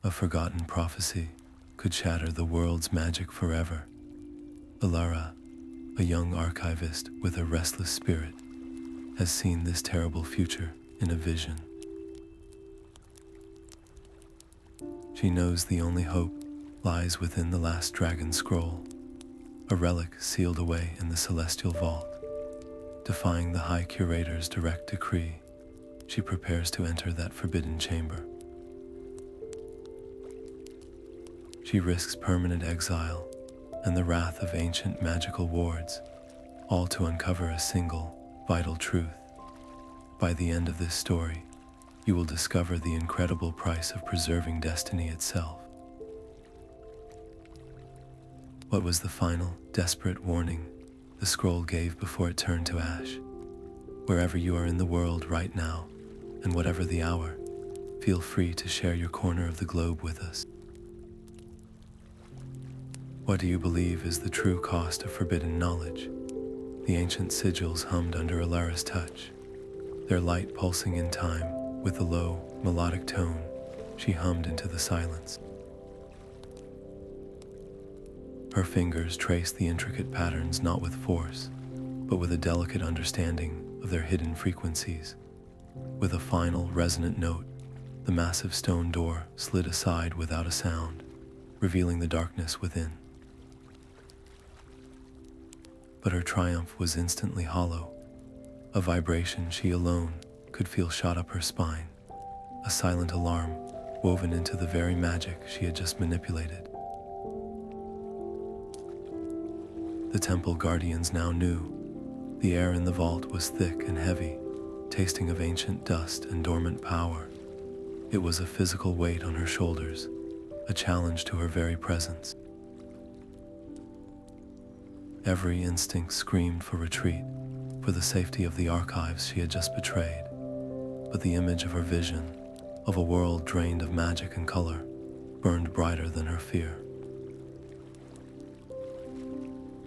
A forgotten prophecy could shatter the world's magic forever. Elara, a young archivist with a restless spirit, has seen this terrible future in a vision. She knows the only hope lies within the last dragon scroll, a relic sealed away in the celestial vault. Defying the High Curator's direct decree, she prepares to enter that forbidden chamber. She risks permanent exile and the wrath of ancient magical wards, all to uncover a single, vital truth. By the end of this story, you will discover the incredible price of preserving destiny itself. What was the final, desperate warning the scroll gave before it turned to ash? Wherever you are in the world right now, and whatever the hour, feel free to share your corner of the globe with us. What do you believe is the true cost of forbidden knowledge? The ancient sigils hummed under Elara's touch, their light pulsing in time with a low, melodic tone she hummed into the silence. Her fingers traced the intricate patterns not with force, but with a delicate understanding of their hidden frequencies. With a final, resonant note, the massive stone door slid aside without a sound, revealing the darkness within. But her triumph was instantly hollow. A vibration she alone could feel shot up her spine, a silent alarm woven into the very magic she had just manipulated. The temple guardians now knew. The air in the vault was thick and heavy, tasting of ancient dust and dormant power. It was a physical weight on her shoulders, a challenge to her very presence. Every instinct screamed for retreat, for the safety of the archives she had just betrayed. But the image of her vision, of a world drained of magic and color, burned brighter than her fear.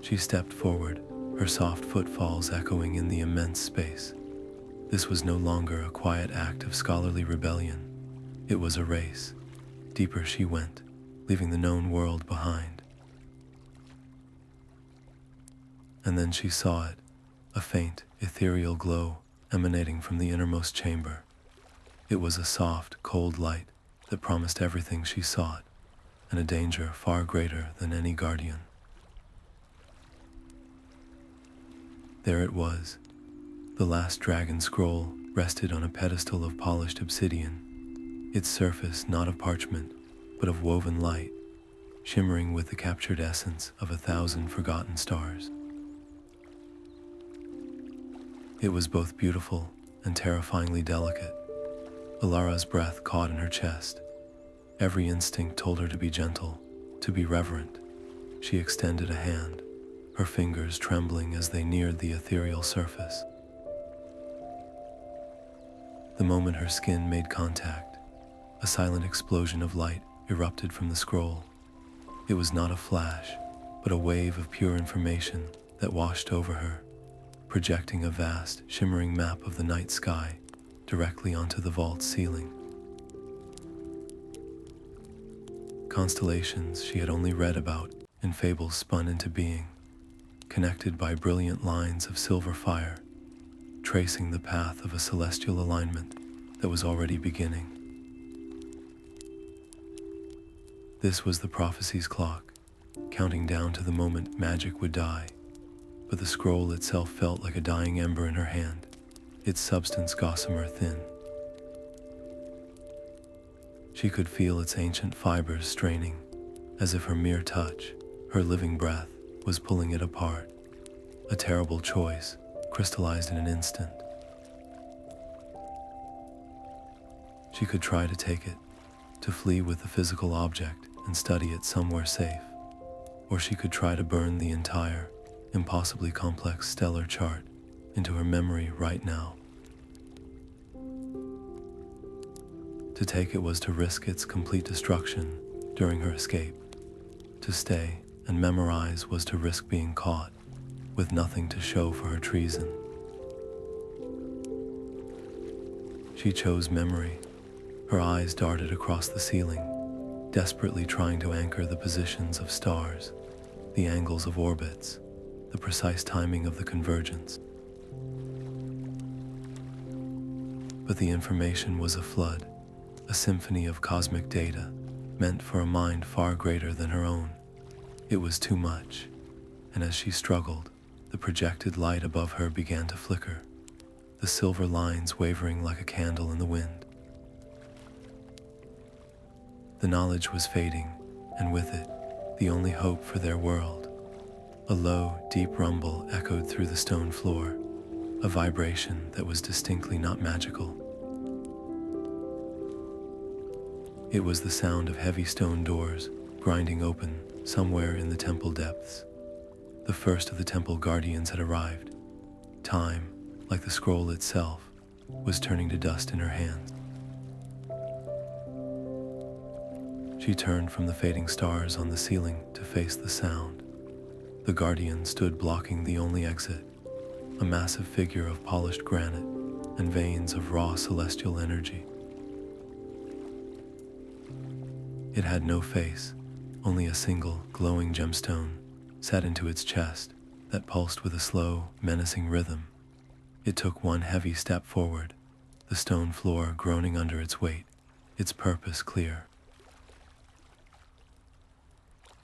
She stepped forward, her soft footfalls echoing in the immense space. This was no longer a quiet act of scholarly rebellion. It was a race. Deeper she went, leaving the known world behind. And then she saw it, a faint, ethereal glow emanating from the innermost chamber. It was a soft, cold light that promised everything she sought, and a danger far greater than any guardian. There it was. The last dragon scroll rested on a pedestal of polished obsidian, its surface not of parchment, but of woven light, shimmering with the captured essence of 1,000 forgotten stars. It was both beautiful and terrifyingly delicate. Elara's breath caught in her chest. Every instinct told her to be gentle, to be reverent. She extended a hand, her fingers trembling as they neared the ethereal surface. The moment her skin made contact, a silent explosion of light erupted from the scroll. It was not a flash, but a wave of pure information that washed over her, projecting a vast, shimmering map of the night sky directly onto the vault's ceiling. Constellations she had only read about in fables spun into being, connected by brilliant lines of silver fire, tracing the path of a celestial alignment that was already beginning. This was the prophecy's clock, counting down to the moment magic would die, but the scroll itself felt like a dying ember in her hand, its substance gossamer thin. She could feel its ancient fibers straining, as if her mere touch, her living breath, was pulling it apart. A terrible choice, crystallized in an instant. She could try to take it, to flee with the physical object and study it somewhere safe, or she could try to burn the entire, impossibly complex stellar chart into her memory right now. To take it was to risk its complete destruction during her escape. To stay and memorize was to risk being caught, with nothing to show for her treason. She chose memory. Her eyes darted across the ceiling, desperately trying to anchor the positions of stars, the angles of orbits, the precise timing of the convergence. But the information was a flood, a symphony of cosmic data, meant for a mind far greater than her own. It was too much, and as she struggled, the projected light above her began to flicker, the silver lines wavering like a candle in the wind. The knowledge was fading, and with it, the only hope for their world. A low, deep rumble echoed through the stone floor, a vibration that was distinctly not magical. It was the sound of heavy stone doors grinding open somewhere in the temple depths. The first of the temple guardians had arrived. Time, like the scroll itself, was turning to dust in her hands. She turned from the fading stars on the ceiling to face the sound. The guardian stood blocking the only exit, a massive figure of polished granite and veins of raw celestial energy. It had no face, only a single glowing gemstone set into its chest that pulsed with a slow, menacing rhythm. It took one heavy step forward, the stone floor groaning under its weight, its purpose clear.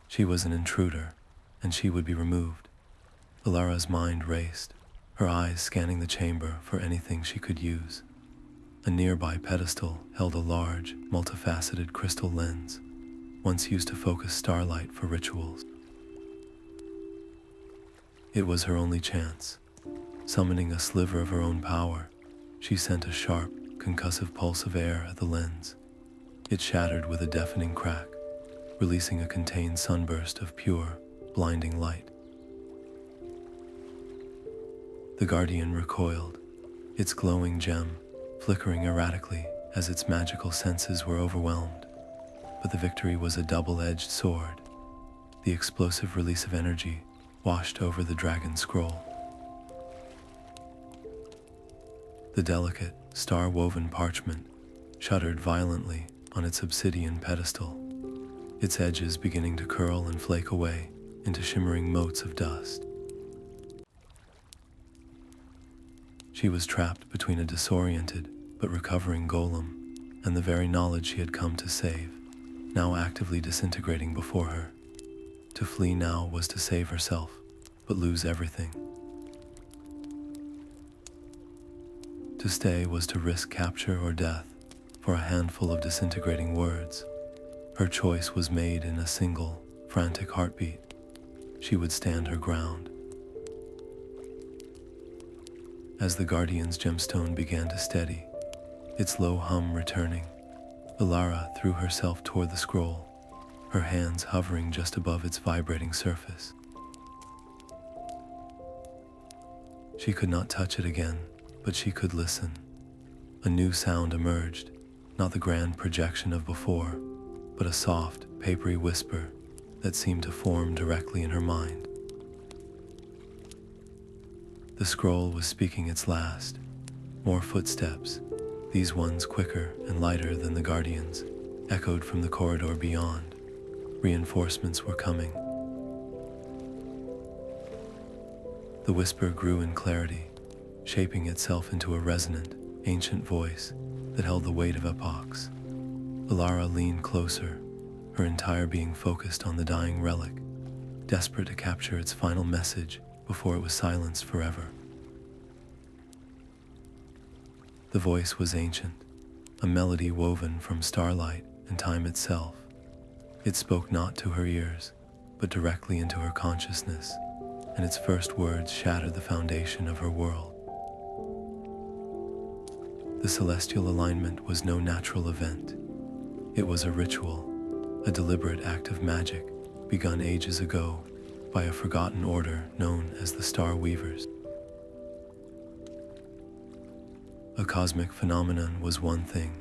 She was an intruder, and she would be removed. Elara's mind raced, her eyes scanning the chamber for anything she could use. A nearby pedestal held a large, multifaceted crystal lens, once used to focus starlight for rituals. It was her only chance. Summoning a sliver of her own power, she sent a sharp, concussive pulse of air at the lens. It shattered with a deafening crack, releasing a contained sunburst of pure, blinding light. The guardian recoiled, its glowing gem flickering erratically as its magical senses were overwhelmed. But the victory was a double-edged sword. The explosive release of energy washed over the dragon scroll. The delicate, star-woven parchment shuddered violently on its obsidian pedestal, its edges beginning to curl and flake away into shimmering motes of dust. She was trapped between a disoriented but recovering golem and the very knowledge she had come to save, now actively disintegrating before her. To flee now was to save herself, but lose everything. To stay was to risk capture or death for a handful of disintegrating words. Her choice was made in a single, frantic heartbeat. She would stand her ground. As the Guardian's gemstone began to steady, its low hum returning, Elara threw herself toward the scroll, her hands hovering just above its vibrating surface. She could not touch it again, but she could listen. A new sound emerged, not the grand projection of before, but a soft, papery whisper that seemed to form directly in her mind. The scroll was speaking its last. More footsteps, these ones quicker and lighter than the Guardians, echoed from the corridor beyond. Reinforcements were coming. The whisper grew in clarity, shaping itself into a resonant, ancient voice that held the weight of epochs. Elara leaned closer, her entire being focused on the dying relic, desperate to capture its final message before it was silenced forever. The voice was ancient, a melody woven from starlight and time itself. It spoke not to her ears, but directly into her consciousness, and its first words shattered the foundation of her world. The celestial alignment was no natural event. It was a ritual, a deliberate act of magic begun ages ago by a forgotten order known as the Star Weavers. A cosmic phenomenon was one thing,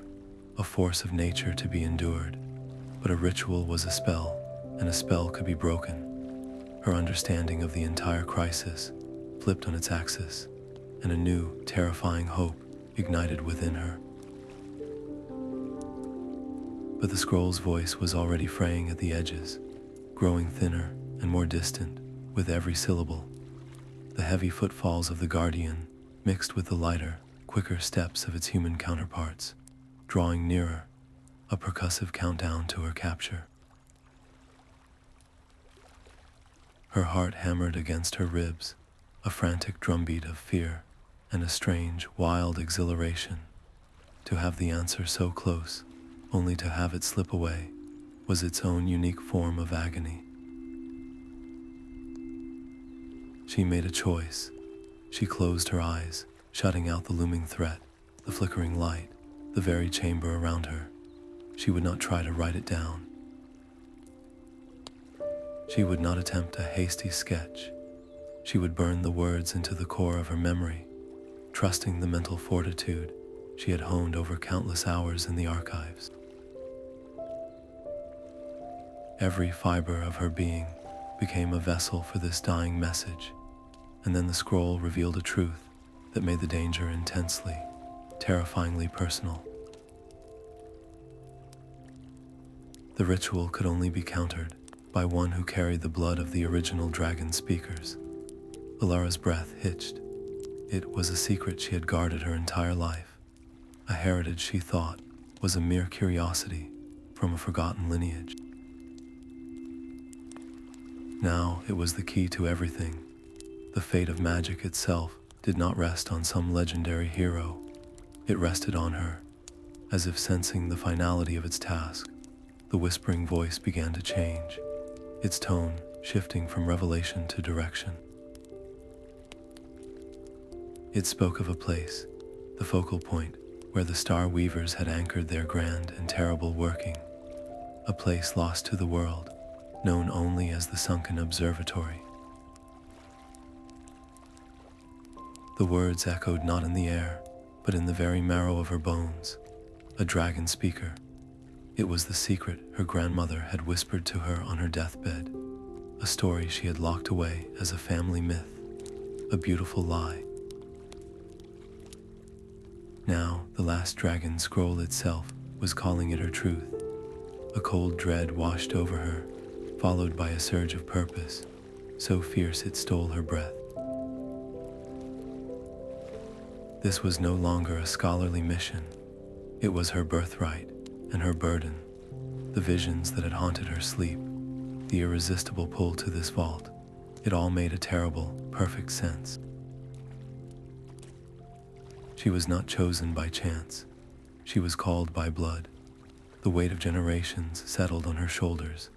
a force of nature to be endured, but a ritual was a spell, and a spell could be broken. Her understanding of the entire crisis flipped on its axis, and a new, terrifying hope ignited within her. But the scroll's voice was already fraying at the edges, growing thinner and more distant with every syllable. The heavy footfalls of the Guardian mixed with the lighter, quicker steps of its human counterparts, drawing nearer, a percussive countdown to her capture. Her heart hammered against her ribs, a frantic drumbeat of fear and a strange, wild exhilaration. To have the answer so close, only to have it slip away, was its own unique form of agony. She made a choice. She closed her eyes, shutting out the looming threat, the flickering light, the very chamber around her. She would not try to write it down. She would not attempt a hasty sketch. She would burn the words into the core of her memory, trusting the mental fortitude she had honed over countless hours in the archives. Every fiber of her being became a vessel for this dying message, and then the scroll revealed a truth that made the danger intensely, terrifyingly personal. The ritual could only be countered by one who carried the blood of the original dragon speakers. Elara's breath hitched. It was a secret she had guarded her entire life, a heritage she thought was a mere curiosity from a forgotten lineage. Now it was the key to everything. The fate of magic itself did not rest on some legendary hero. It rested on her. As if sensing the finality of its task, the whispering voice began to change, its tone shifting from revelation to direction. It spoke of a place, the focal point, where the star weavers had anchored their grand and terrible working, a place lost to the world, known only as the Sunken Observatory. The words echoed not in the air, but in the very marrow of her bones. A dragon speaker. It was the secret her grandmother had whispered to her on her deathbed, a story she had locked away as a family myth, a beautiful lie. Now, the last dragon scroll itself was calling it her truth. A cold dread washed over her, followed by a surge of purpose, so fierce it stole her breath. This was no longer a scholarly mission. It was her birthright and her burden, the visions that had haunted her sleep, the irresistible pull to this vault. It all made a terrible, perfect sense. She was not chosen by chance. She was called by blood. The weight of generations settled on her shoulders,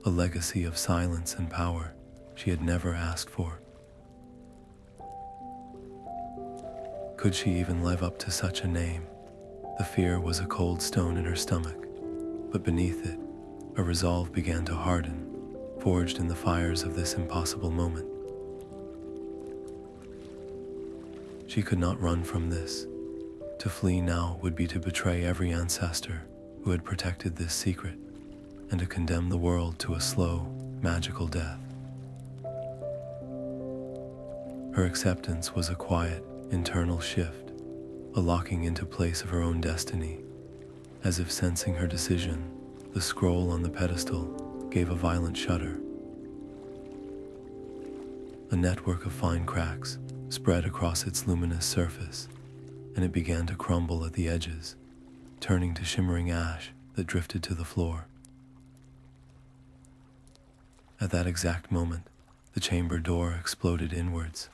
a legacy of silence and power she had never asked for. Could she even live up to such a name? The fear was a cold stone in her stomach, but beneath it, a resolve began to harden, forged in the fires of this impossible moment. She could not run from this. To flee now would be to betray every ancestor who had protected this secret, and to condemn the world to a slow, magical death. Her acceptance was a quiet, internal shift, a locking into place of her own destiny. As if sensing her decision, the scroll on the pedestal gave a violent shudder. A network of fine cracks spread across its luminous surface, and it began to crumble at the edges, turning to shimmering ash that drifted to the floor. At that exact moment, the chamber door exploded inwards.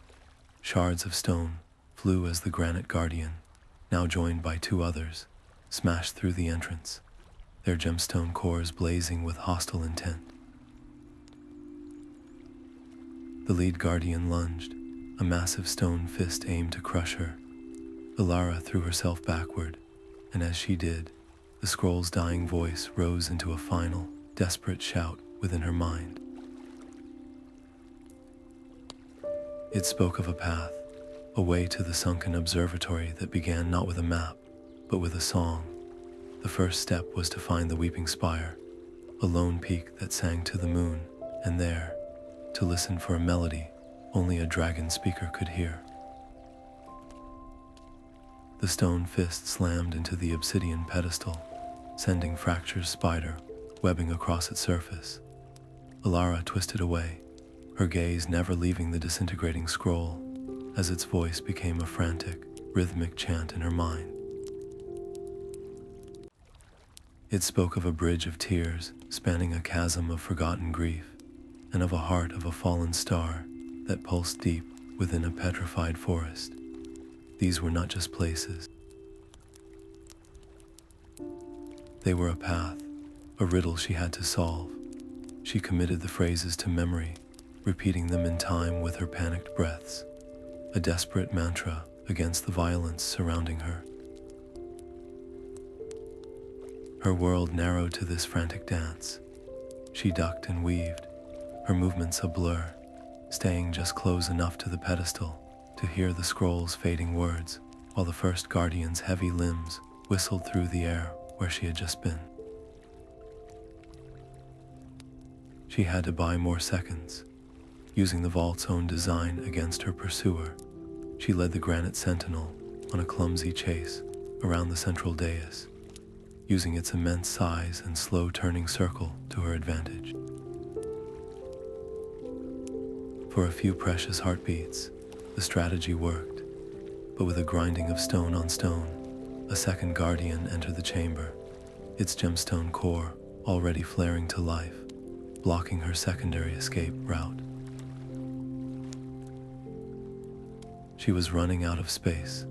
Shards of stone flew as the granite guardian, now joined by two others, smashed through the entrance, their gemstone cores blazing with hostile intent. The lead guardian lunged, a massive stone fist aimed to crush her. Elara threw herself backward, and as she did, the scroll's dying voice rose into a final, desperate shout within her mind. It spoke of a path, a way to the Sunken Observatory that began not with a map, but with a song. The first step was to find the Weeping Spire, a lone peak that sang to the moon, and there, to listen for a melody only a dragon speaker could hear. The stone fist slammed into the obsidian pedestal, sending fractured spider webbing across its surface. Elara twisted away, her gaze never leaving the disintegrating scroll, as its voice became a frantic, rhythmic chant in her mind. It spoke of a bridge of tears spanning a chasm of forgotten grief, and of a heart of a fallen star that pulsed deep within a petrified forest. These were not just places. They were a path, a riddle she had to solve. She committed the phrases to memory, repeating them in time with her panicked breaths, a desperate mantra against the violence surrounding her. Her world narrowed to this frantic dance. She ducked and weaved, her movements a blur, staying just close enough to the pedestal to hear the scroll's fading words, while the first guardian's heavy limbs whistled through the air where she had just been. She had to buy more seconds. Using the vault's own design against her pursuer, she led the granite sentinel on a clumsy chase around the central dais, using its immense size and slow turning circle to her advantage. For a few precious heartbeats, the strategy worked, but with a grinding of stone on stone, a second guardian entered the chamber, its gemstone core already flaring to life, blocking her secondary escape route. She was running out of space.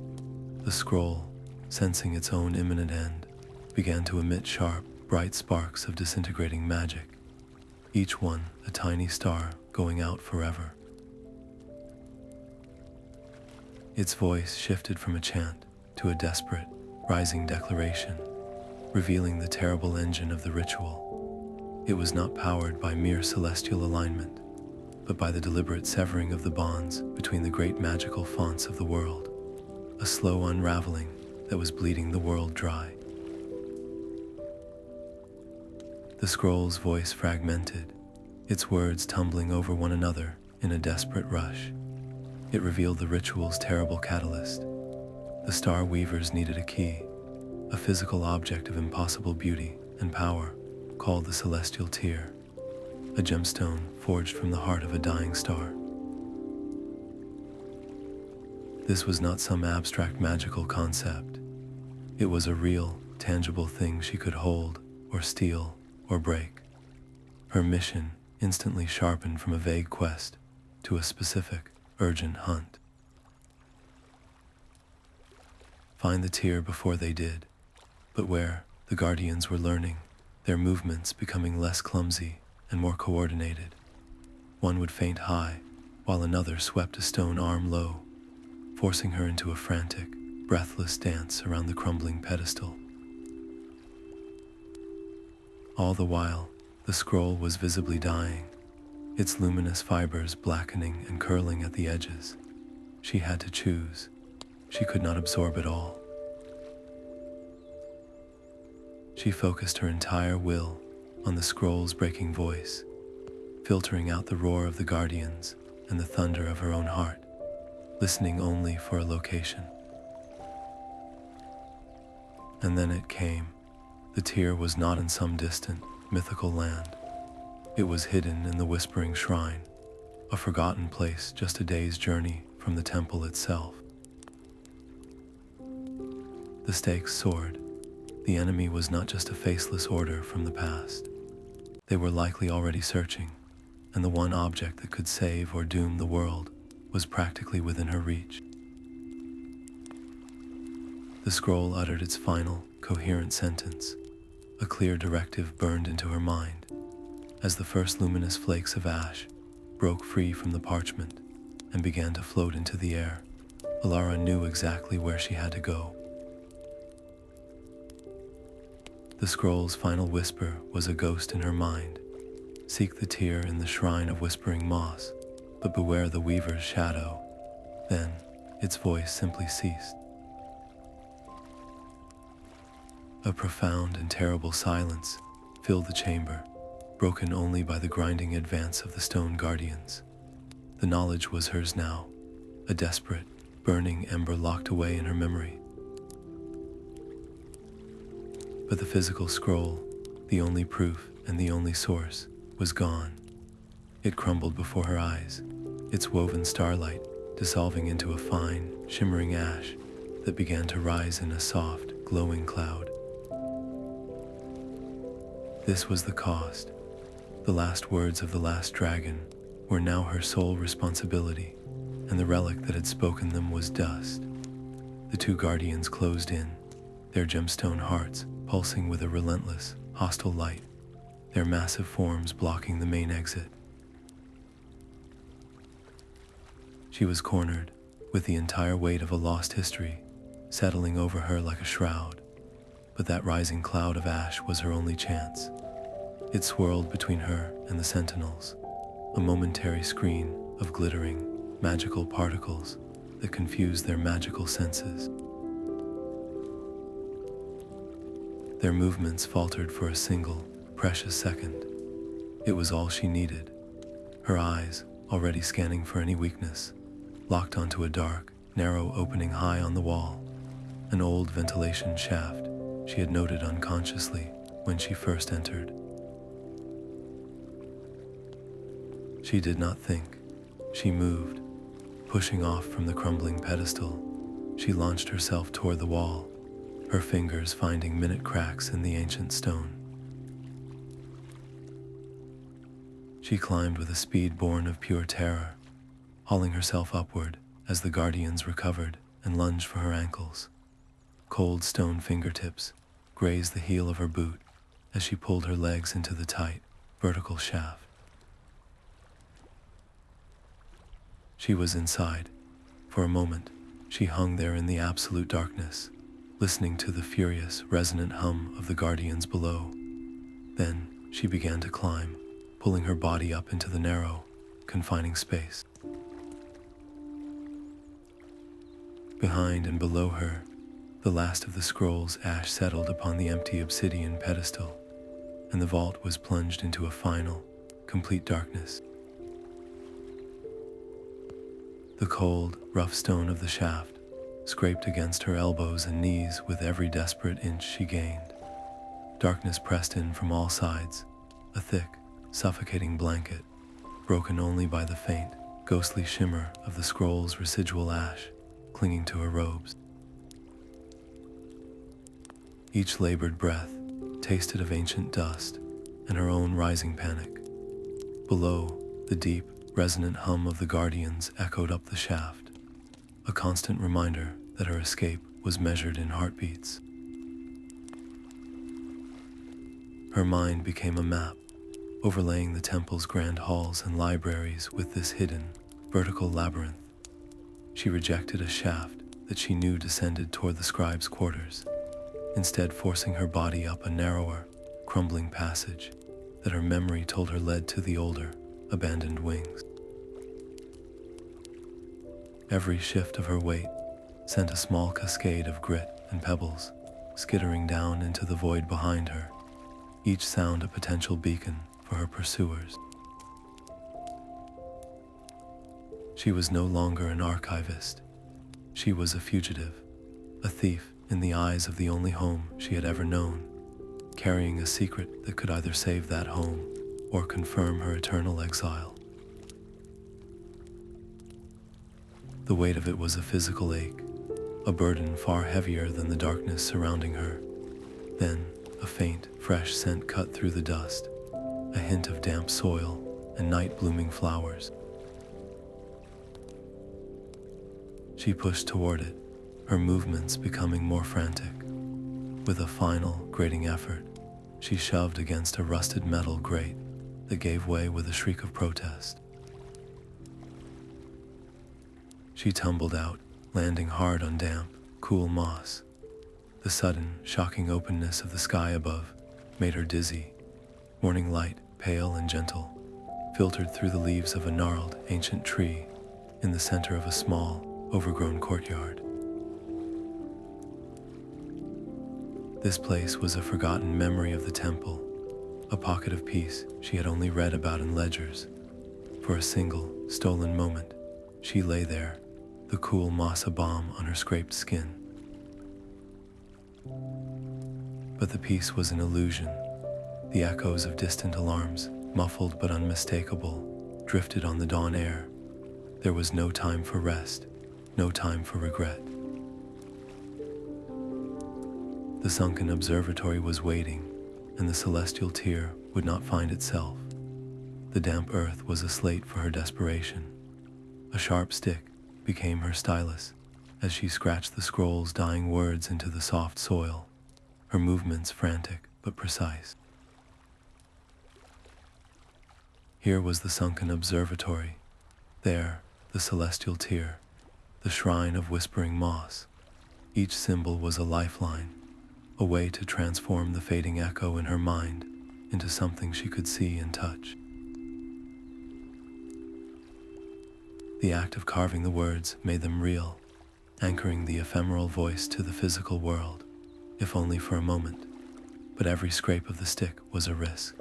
The scroll, sensing its own imminent end, began to emit sharp, bright sparks of disintegrating magic, each one a tiny star going out forever. Its voice shifted from a chant to a desperate, rising declaration, revealing the terrible engine of the ritual. It was not powered by mere celestial alignment, but by the deliberate severing of the bonds between the great magical fonts of the world, a slow unraveling that was bleeding the world dry. The scroll's voice fragmented, its words tumbling over one another in a desperate rush. It revealed the ritual's terrible catalyst. The Star Weavers needed a key, a physical object of impossible beauty and power called the Celestial Tear, a gemstone forged from the heart of a dying star. This was not some abstract magical concept. It was a real, tangible thing she could hold or steal or break. Her mission instantly sharpened from a vague quest to a specific, urgent hunt. Find the tear before they did, but where the Guardians were learning, their movements becoming less clumsy and more coordinated. One would faint high, while another swept a stone arm low, forcing her into a frantic, breathless dance around the crumbling pedestal. All the while, the scroll was visibly dying, its luminous fibers blackening and curling at the edges. She had to choose. She could not absorb it all. She focused her entire will on the scroll's breaking voice, filtering out the roar of the Guardians and the thunder of her own heart, listening only for a location. And then it came. The tear was not in some distant, mythical land. It was hidden in the Whispering Shrine, a forgotten place just a day's journey from the temple itself. The stakes soared. The enemy was not just a faceless order from the past. They were likely already searching, and the one object that could save or doom the world was practically within her reach. The scroll uttered its final, coherent sentence. A clear directive burned into her mind. As the first luminous flakes of ash broke free from the parchment and began to float into the air, Elara knew exactly where she had to go. The scroll's final whisper was a ghost in her mind. Seek the tear in the shrine of whispering moss, but beware the weaver's shadow. Then, its voice simply ceased. A profound and terrible silence filled the chamber, broken only by the grinding advance of the stone guardians. The knowledge was hers now, a desperate, burning ember locked away in her memory. But the physical scroll, the only proof and the only source, was gone. It crumbled before her eyes, its woven starlight dissolving into a fine, shimmering ash that began to rise in a soft, glowing cloud. This was the cost. The last words of the last dragon were now her sole responsibility, and the relic that had spoken them was dust. The two guardians closed in, their gemstone hearts pulsing with a relentless, hostile light, their massive forms blocking the main exit. She was cornered, with the entire weight of a lost history settling over her like a shroud. But that rising cloud of ash was her only chance. It swirled between her and the sentinels, a momentary screen of glittering, magical particles that confused their magical senses. Their movements faltered for a single, precious second. It was all she needed. Her eyes, already scanning for any weakness, locked onto a dark, narrow opening high on the wall, an old ventilation shaft she had noted unconsciously when she first entered. She did not think. She moved. Pushing off from the crumbling pedestal, she launched herself toward the wall, her fingers finding minute cracks in the ancient stone. She climbed with a speed born of pure terror, hauling herself upward as the guardians recovered and lunged for her ankles. Cold stone fingertips grazed the heel of her boot as she pulled her legs into the tight, vertical shaft. She was inside. For a moment, she hung there in the absolute darkness, listening to the furious, resonant hum of the guardians below. Then she began to climb, pulling her body up into the narrow, confining space. Behind and below her, the last of the scroll's ash settled upon the empty obsidian pedestal, and the vault was plunged into a final, complete darkness. The cold, rough stone of the shaft scraped against her elbows and knees with every desperate inch she gained. Darkness pressed in from all sides, a thick, suffocating blanket, broken only by the faint, ghostly shimmer of the scroll's residual ash clinging to her robes. Each labored breath tasted of ancient dust and her own rising panic. Below, the deep, resonant hum of the guardians echoed up the shaft, a constant reminder that her escape was measured in heartbeats. Her mind became a map, overlaying the temple's grand halls and libraries with this hidden, vertical labyrinth. She rejected a shaft that she knew descended toward the scribe's quarters, instead forcing her body up a narrower, crumbling passage that her memory told her led to the older, abandoned wings. Every shift of her weight sent a small cascade of grit and pebbles skittering down into the void behind her, each sound a potential beacon for her pursuers. She was no longer an archivist. She was a fugitive, a thief in the eyes of the only home she had ever known, carrying a secret that could either save that home or confirm her eternal exile. The weight of it was a physical ache, a burden far heavier than the darkness surrounding her. Then, a faint, fresh scent cut through the dust, a hint of damp soil and night-blooming flowers. She pushed toward it, her movements becoming more frantic. With a final, grating effort, she shoved against a rusted metal grate that gave way with a shriek of protest. She tumbled out, landing hard on damp, cool moss. The sudden, shocking openness of the sky above made her dizzy. Morning light, pale and gentle, filtered through the leaves of a gnarled, ancient tree in the center of a small, overgrown courtyard. This place was a forgotten memory of the temple, a pocket of peace she had only read about in ledgers. For a single, stolen moment, she lay there, the cool moss balm on her scraped skin. But the peace was an illusion. The echoes of distant alarms, muffled but unmistakable, drifted on the dawn air. There was no time for rest, no time for regret. The sunken observatory was waiting, and the celestial tear would not find itself. The damp earth was a slate for her desperation. A sharp stick became her stylus as she scratched the scroll's dying words into the soft soil, her movements frantic but precise. Here was the sunken observatory. There, the celestial tear, the shrine of whispering moss. Each symbol was a lifeline, a way to transform the fading echo in her mind into something she could see and touch. The act of carving the words made them real, anchoring the ephemeral voice to the physical world, if only for a moment. But every scrape of the stick was a risk.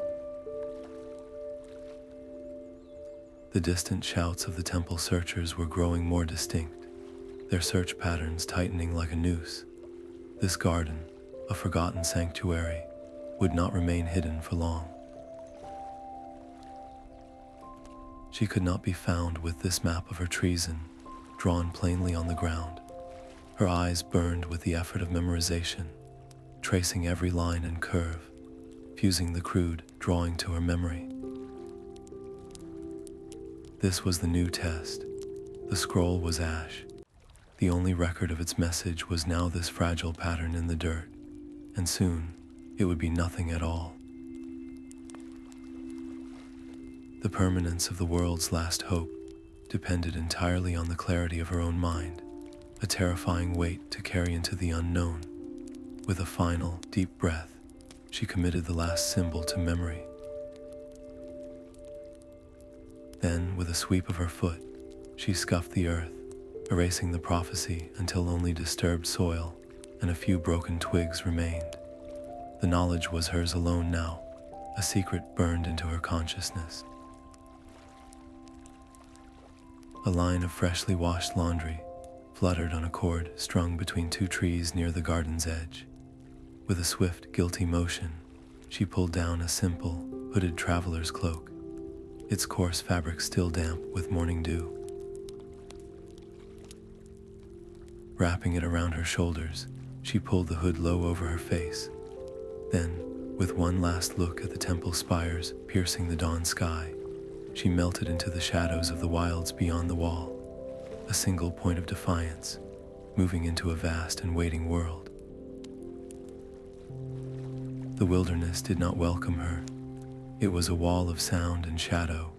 The distant shouts of the temple searchers were growing more distinct, their search patterns tightening like a noose. This garden, a forgotten sanctuary, would not remain hidden for long. She could not be found with this map of her treason, drawn plainly on the ground. Her eyes burned with the effort of memorization, tracing every line and curve, fusing the crude drawing to her memory. This was the new test. The scroll was ash. The only record of its message was now this fragile pattern in the dirt, and soon it would be nothing at all. The permanence of the world's last hope depended entirely on the clarity of her own mind, a terrifying weight to carry into the unknown. With a final, deep breath, she committed the last symbol to memory. Then, with a sweep of her foot, she scuffed the earth, erasing the prophecy until only disturbed soil and a few broken twigs remained. The knowledge was hers alone now, a secret burned into her consciousness. A line of freshly washed laundry fluttered on a cord strung between two trees near the garden's edge. With a swift, guilty motion, she pulled down a simple, hooded traveler's cloak, its coarse fabric still damp with morning dew. Wrapping it around her shoulders, she pulled the hood low over her face. Then, with one last look at the temple spires piercing the dawn sky, she melted into the shadows of the wilds beyond the wall, a single point of defiance, moving into a vast and waiting world. The wilderness did not welcome her. It was a wall of sound and shadow,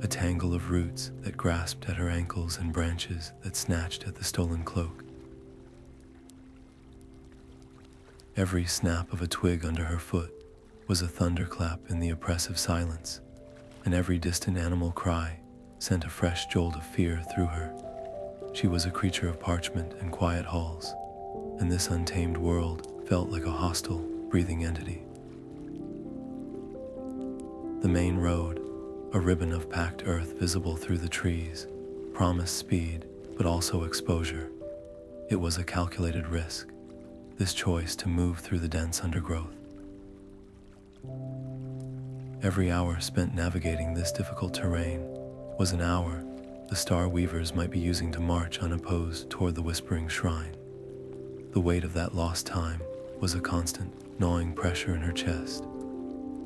a tangle of roots that grasped at her ankles and branches that snatched at the stolen cloak. Every snap of a twig under her foot was a thunderclap in the oppressive silence, and every distant animal cry sent a fresh jolt of fear through her. She was a creature of parchment and quiet halls, and this untamed world felt like a hostile, breathing entity. The main road, a ribbon of packed earth visible through the trees, promised speed, but also exposure. It was a calculated risk, this choice to move through the dense undergrowth. Every hour spent navigating this difficult terrain was an hour the Star Weavers might be using to march unopposed toward the Whispering Shrine. The weight of that lost time was a constant, gnawing pressure in her chest,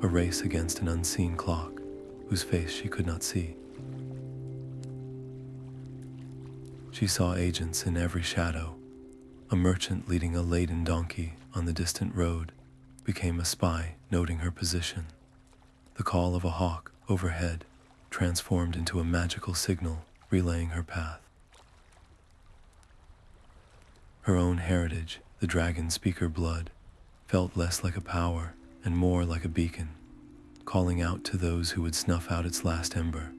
a race against an unseen clock whose face she could not see. She saw agents in every shadow. A merchant leading a laden donkey on the distant road became a spy noting her position. The call of a hawk overhead transformed into a magical signal relaying her path. Her own heritage, the dragon speaker blood, felt less like a power and more like a beacon, calling out to those who would snuff out its last ember.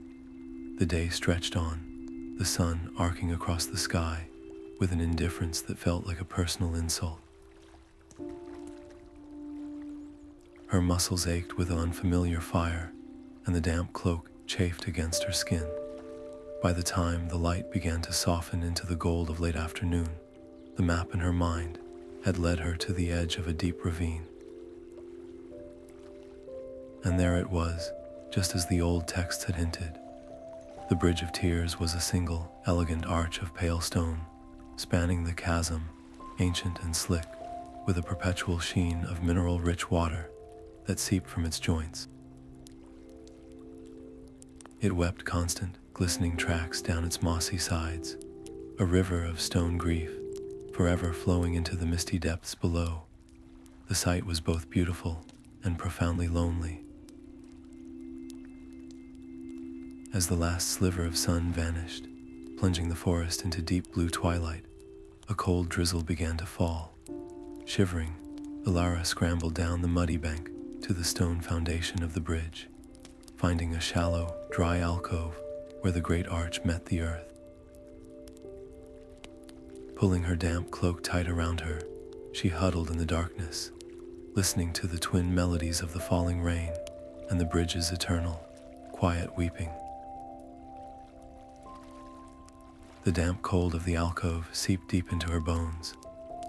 The day stretched on, the sun arcing across the sky with an indifference that felt like a personal insult. Her muscles ached with an unfamiliar fire, and the damp cloak chafed against her skin. By the time the light began to soften into the gold of late afternoon, the map in her mind had led her to the edge of a deep ravine. And there it was, just as the old texts had hinted. The Bridge of Tears was a single, elegant arch of pale stone, spanning the chasm, ancient and slick, with a perpetual sheen of mineral-rich water that seeped from its joints. It wept constant, glistening tracks down its mossy sides, a river of stone grief, forever flowing into the misty depths below. The sight was both beautiful and profoundly lonely. As the last sliver of sun vanished, plunging the forest into deep blue twilight, a cold drizzle began to fall. Shivering, Elara scrambled down the muddy bank to the stone foundation of the bridge, finding a shallow, dry alcove where the great arch met the earth. Pulling her damp cloak tight around her, she huddled in the darkness, listening to the twin melodies of the falling rain and the bridge's eternal, quiet weeping. The damp cold of the alcove seeped deep into her bones,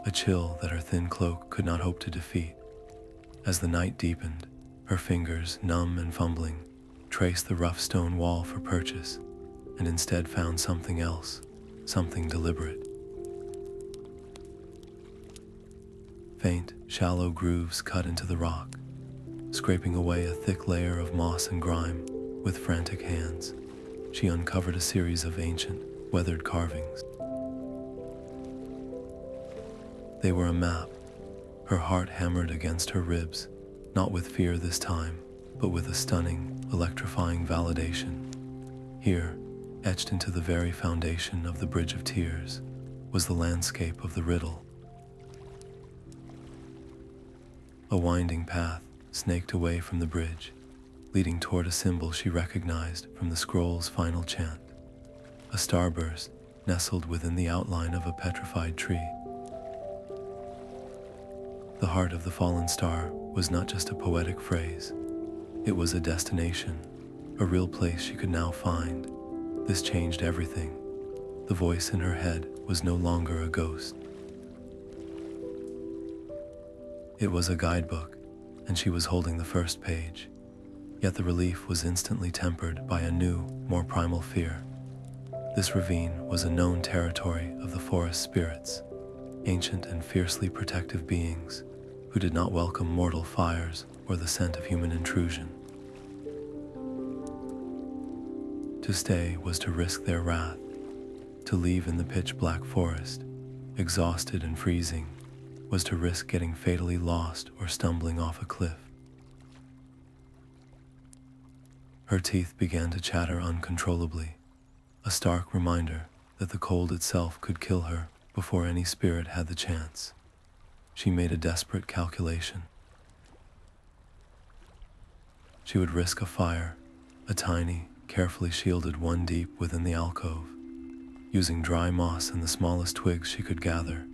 a chill that her thin cloak could not hope to defeat. As the night deepened, her fingers, numb and fumbling, traced the rough stone wall for purchase, and instead found something else, something deliberate. Faint, shallow grooves cut into the rock, scraping away a thick layer of moss and grime. With frantic hands, she uncovered a series of ancient, weathered carvings. They were a map. Her heart hammered against her ribs, not with fear this time, but with a stunning, electrifying validation. Here, etched into the very foundation of the Bridge of Tears, was the landscape of the riddle. A winding path snaked away from the bridge, leading toward a symbol she recognized from the scroll's final chant. A starburst nestled within the outline of a petrified tree. The heart of the fallen star was not just a poetic phrase. It was a destination, a real place she could now find. This changed everything. The voice in her head was no longer a ghost. It was a guidebook, and she was holding the first page. Yet the relief was instantly tempered by a new, more primal fear. This ravine was a known territory of the forest spirits, ancient and fiercely protective beings who did not welcome mortal fires or the scent of human intrusion. To stay was to risk their wrath. To leave in the pitch-black forest, exhausted and freezing, was to risk getting fatally lost or stumbling off a cliff. Her teeth began to chatter uncontrollably, a stark reminder that the cold itself could kill her before any spirit had the chance. She made a desperate calculation. She would risk a fire, a tiny, carefully shielded one deep within the alcove. Using dry moss and the smallest twigs she could gather,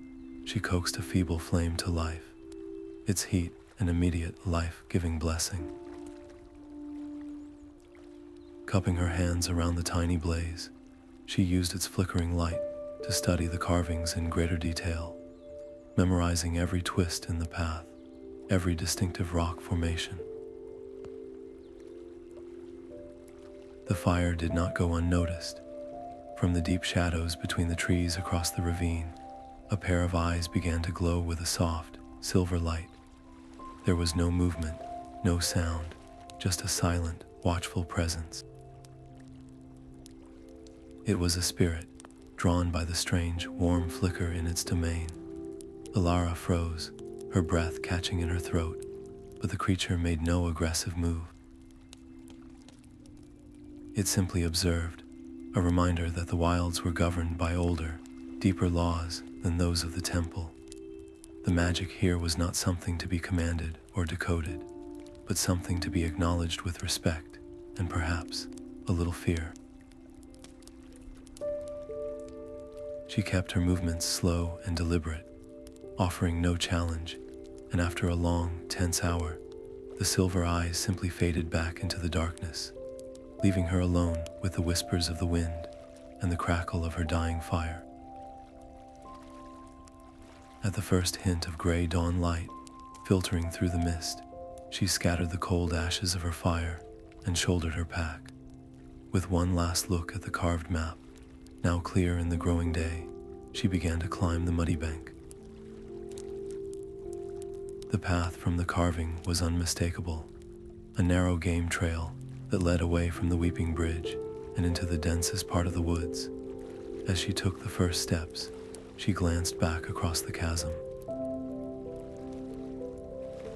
she coaxed a feeble flame to life, its heat an immediate life-giving blessing. Cupping her hands around the tiny blaze, she used its flickering light to study the carvings in greater detail, memorizing every twist in the path, every distinctive rock formation. The fire did not go unnoticed. From the deep shadows between the trees across the ravine, a pair of eyes began to glow with a soft, silver light. There was no movement, no sound, just a silent, watchful presence. It was a spirit, drawn by the strange, warm flicker in its domain. Elara froze, her breath catching in her throat, but the creature made no aggressive move. It simply observed, a reminder that the wilds were governed by older, deeper laws than those of the temple. The magic here was not something to be commanded or decoded, but something to be acknowledged with respect and perhaps a little fear. She kept her movements slow and deliberate, offering no challenge, and after a long, tense hour, the silver eyes simply faded back into the darkness, leaving her alone with the whispers of the wind and the crackle of her dying fire. At the first hint of gray dawn light filtering through the mist, She scattered the cold ashes of her fire and shouldered her pack. With one last look at the carved map, now clear in the growing day, she began to climb the muddy bank. The path from the carving was unmistakable, a narrow game trail that led away from the Weeping Bridge and into the densest part of the woods. As she took the first steps, she glanced back across the chasm.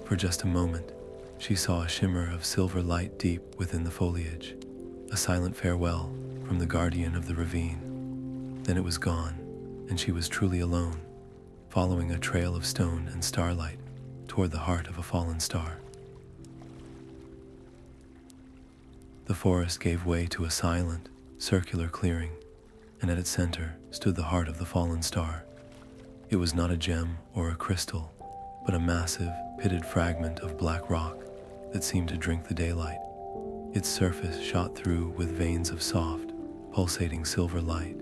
For just a moment, she saw a shimmer of silver light deep within the foliage, a silent farewell from the guardian of the ravine. Then it was gone, and she was truly alone, following a trail of stone and starlight toward the heart of a fallen star. The forest gave way to a silent, circular clearing, and at its center stood the heart of the fallen star. It was not a gem or a crystal, but a massive, pitted fragment of black rock that seemed to drink the daylight. Its surface shot through with veins of soft, pulsating silver light.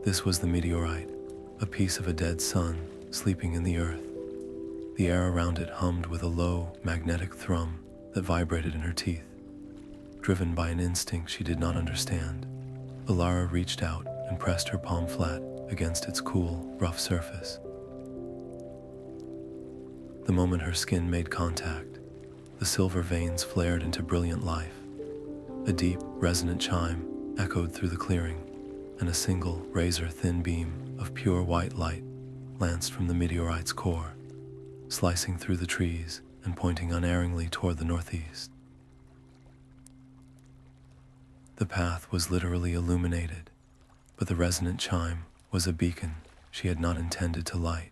This was the meteorite, a piece of a dead sun sleeping in the earth. The air around it hummed with a low, magnetic thrum that vibrated in her teeth. Driven by an instinct she did not understand, Elara reached out and pressed her palm flat against its cool, rough surface. The moment her skin made contact, the silver veins flared into brilliant life. A deep, resonant chime echoed through the clearing, and a single, razor-thin beam of pure white light lanced from the meteorite's core, slicing through the trees and pointing unerringly toward the northeast. The path was literally illuminated, but the resonant chime was a beacon she had not intended to light.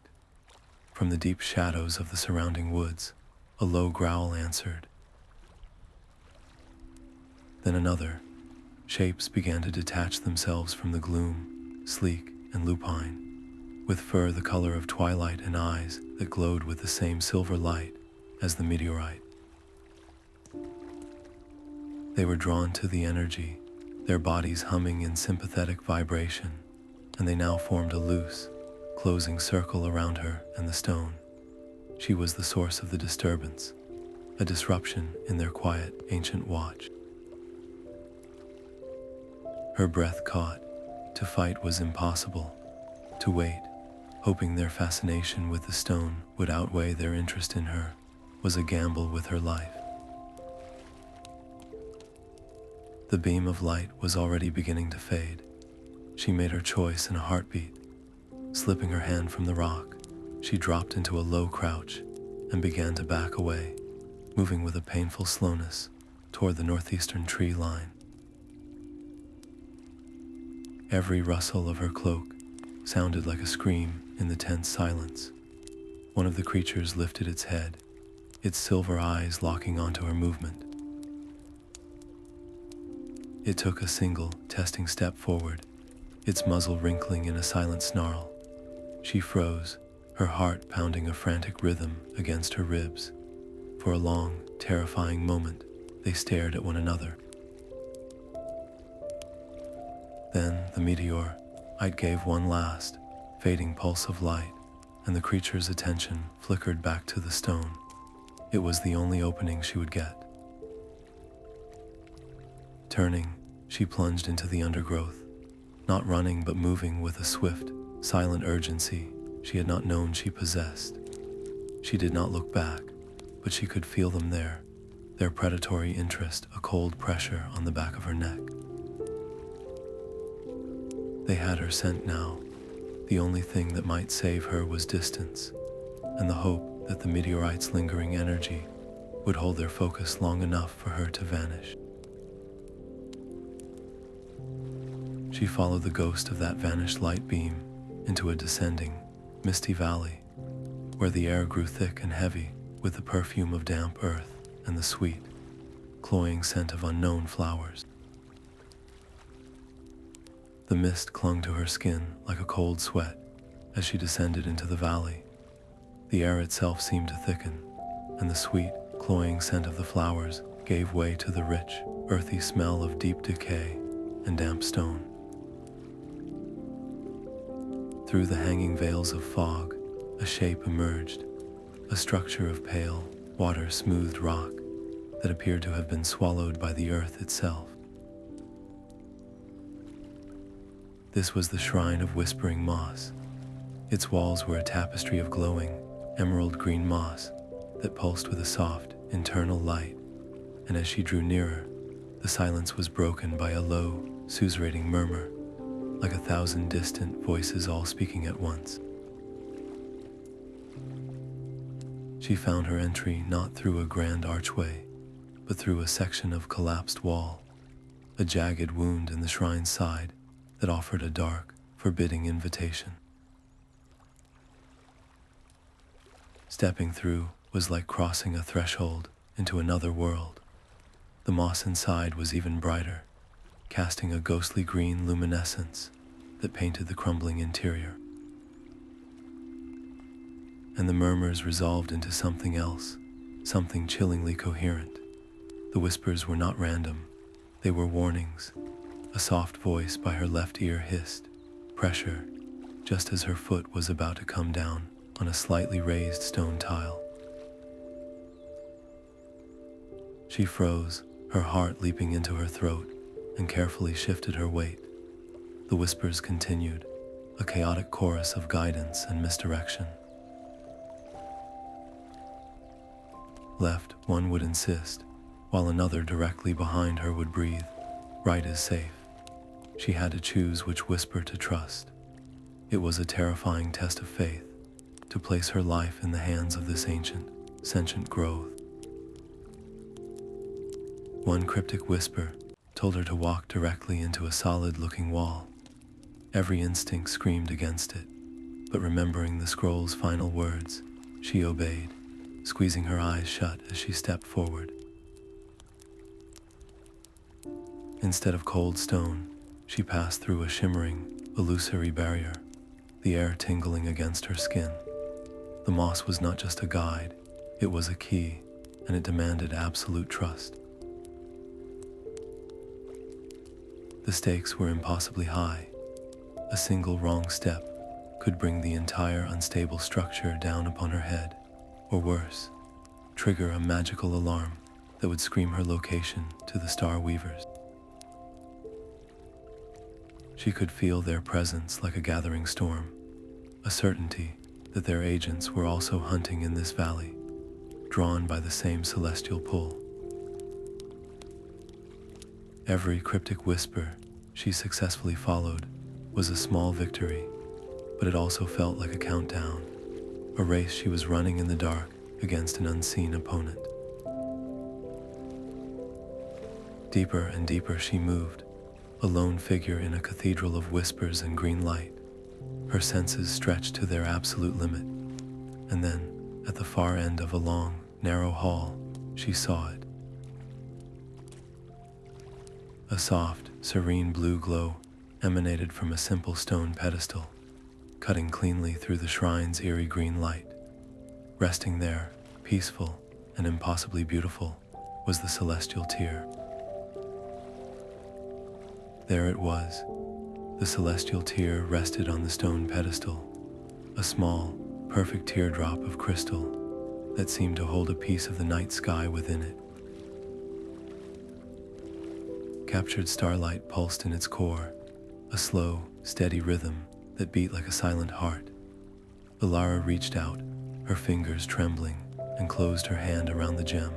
From the deep shadows of the surrounding woods, a low growl answered. Then another. Shapes began to detach themselves from the gloom, sleek and lupine, with fur the color of twilight and eyes that glowed with the same silver light as the meteorite. They were drawn to the energy, their bodies humming in sympathetic vibration, and they now formed a loose, closing circle around her and the stone. She was the source of the disturbance, a disruption in their quiet, ancient watch. Her breath caught. To fight was impossible. To wait, hoping their fascination with the stone would outweigh their interest in her, was a gamble with her life. The beam of light was already beginning to fade. She made her choice in a heartbeat. Slipping her hand from the rock, she dropped into a low crouch and began to back away, moving with a painful slowness toward the northeastern tree line. Every rustle of her cloak sounded like a scream in the tense silence. One of the creatures lifted its head, its silver eyes locking onto her movement. It took a single, testing step forward, its muzzle wrinkling in a silent snarl. She froze, her heart pounding a frantic rhythm against her ribs. For a long, terrifying moment, they stared at one another. Then the meteorite gave one last, fading pulse of light, and the creature's attention flickered back to the stone. It was the only opening she would get. Turning, she plunged into the undergrowth, not running but moving with a swift, silent urgency she had not known she possessed. She did not look back, but she could feel them there, their predatory interest a cold pressure on the back of her neck. They had her scent now. The only thing that might save her was distance, and the hope that the meteorite's lingering energy would hold their focus long enough for her to vanish. She followed the ghost of that vanished light beam into a descending, misty valley, where the air grew thick and heavy with the perfume of damp earth and the sweet, cloying scent of unknown flowers. The mist clung to her skin like a cold sweat as she descended into the valley. The air itself seemed to thicken, and the sweet, cloying scent of the flowers gave way to the rich, earthy smell of deep decay and damp stone. Through the hanging veils of fog, a shape emerged, a structure of pale, water-smoothed rock that appeared to have been swallowed by the earth itself. This was the Shrine of Whispering Moss. Its walls were a tapestry of glowing, emerald green moss that pulsed with a soft, internal light, and as she drew nearer, the silence was broken by a low, suzerating murmur, like 1,000 distant voices all speaking at once. She found her entry not through a grand archway, but through a section of collapsed wall, a jagged wound in the shrine's side that offered a dark, forbidding invitation. Stepping through was like crossing a threshold into another world. The moss inside was even brighter, casting a ghostly green luminescence that painted the crumbling interior. And the murmurs resolved into something else, something chillingly coherent. The whispers were not random, they were warnings. A soft voice by her left ear hissed, "Pressure," just as her foot was about to come down on a slightly raised stone tile. She froze, her heart leaping into her throat, and carefully shifted her weight. The whispers continued, a chaotic chorus of guidance and misdirection. Left, one would insist, while another directly behind her would breathe, "Right is safe." She had to choose which whisper to trust. It was a terrifying test of faith, to place her life in the hands of this ancient, sentient growth. One cryptic whisper told her to walk directly into a solid-looking wall. Every instinct screamed against it, but remembering the scroll's final words, she obeyed, squeezing her eyes shut as she stepped forward. Instead of cold stone, she passed through a shimmering, illusory barrier, the air tingling against her skin. The moss was not just a guide, it was a key, and it demanded absolute trust. The stakes were impossibly high. A single wrong step could bring the entire unstable structure down upon her head, or worse, trigger a magical alarm that would scream her location to the Star Weavers. She could feel their presence like a gathering storm, a certainty that their agents were also hunting in this valley, drawn by the same celestial pull. Every cryptic whisper she successfully followed was a small victory, but it also felt like a countdown, a race she was running in the dark against an unseen opponent. Deeper and deeper she moved, a lone figure in a cathedral of whispers and green light, her senses stretched to their absolute limit. And then, at the far end of a long, narrow hall, she saw it. A soft, serene blue glow emanated from a simple stone pedestal, cutting cleanly through the shrine's eerie green light. Resting there, peaceful and impossibly beautiful, was the celestial tear. There it was. The celestial tear rested on the stone pedestal, a small, perfect teardrop of crystal that seemed to hold a piece of the night sky within it. Captured starlight pulsed in its core, a slow, steady rhythm that beat like a silent heart. Elara reached out, her fingers trembling, and closed her hand around the gem.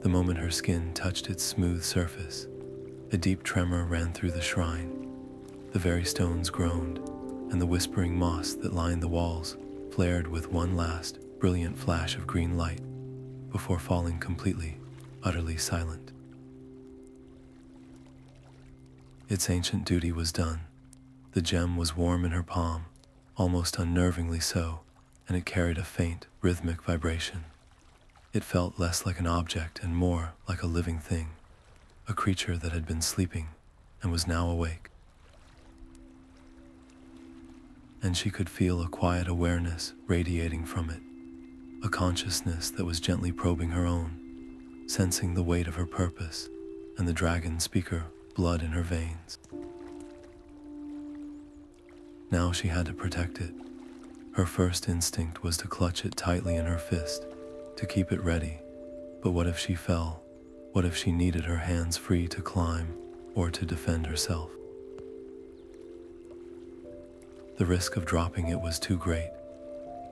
The moment her skin touched its smooth surface, a deep tremor ran through the shrine. The very stones groaned, and the whispering moss that lined the walls flared with one last, brilliant flash of green light before falling completely, utterly silent. Its ancient duty was done. The gem was warm in her palm, almost unnervingly so, and it carried a faint, rhythmic vibration. It felt less like an object and more like a living thing, a creature that had been sleeping and was now awake. And she could feel a quiet awareness radiating from it, a consciousness that was gently probing her own, sensing the weight of her purpose and the dragon speaker blood in her veins. Now she had to protect it. Her first instinct was to clutch it tightly in her fist, to keep it ready. But what if she fell? What if she needed her hands free to climb or to defend herself? The risk of dropping it was too great.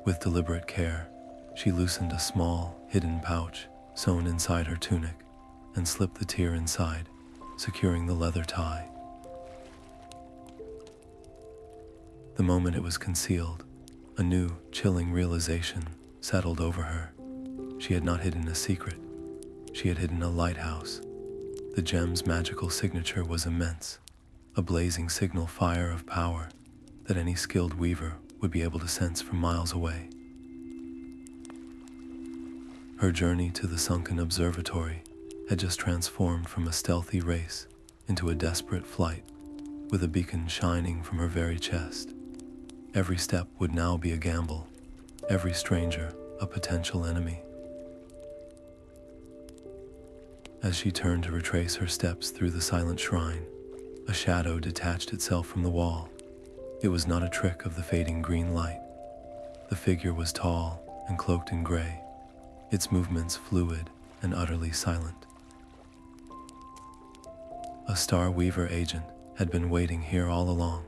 With deliberate care, she loosened a small, hidden pouch sewn inside her tunic and slipped the tear inside, securing the leather tie. The moment it was concealed, a new, chilling realization settled over her. She had not hidden a secret. She had hidden a lighthouse. The gem's magical signature was immense, a blazing signal fire of power that any skilled weaver would be able to sense from miles away. Her journey to the Sunken Observatory had just transformed from a stealthy race into a desperate flight, with a beacon shining from her very chest. Every step would now be a gamble, every stranger a potential enemy. As she turned to retrace her steps through the silent shrine, a shadow detached itself from the wall. It was not a trick of the fading green light. The figure was tall and cloaked in gray, its movements fluid and utterly silent. A Star Weaver agent had been waiting here all along.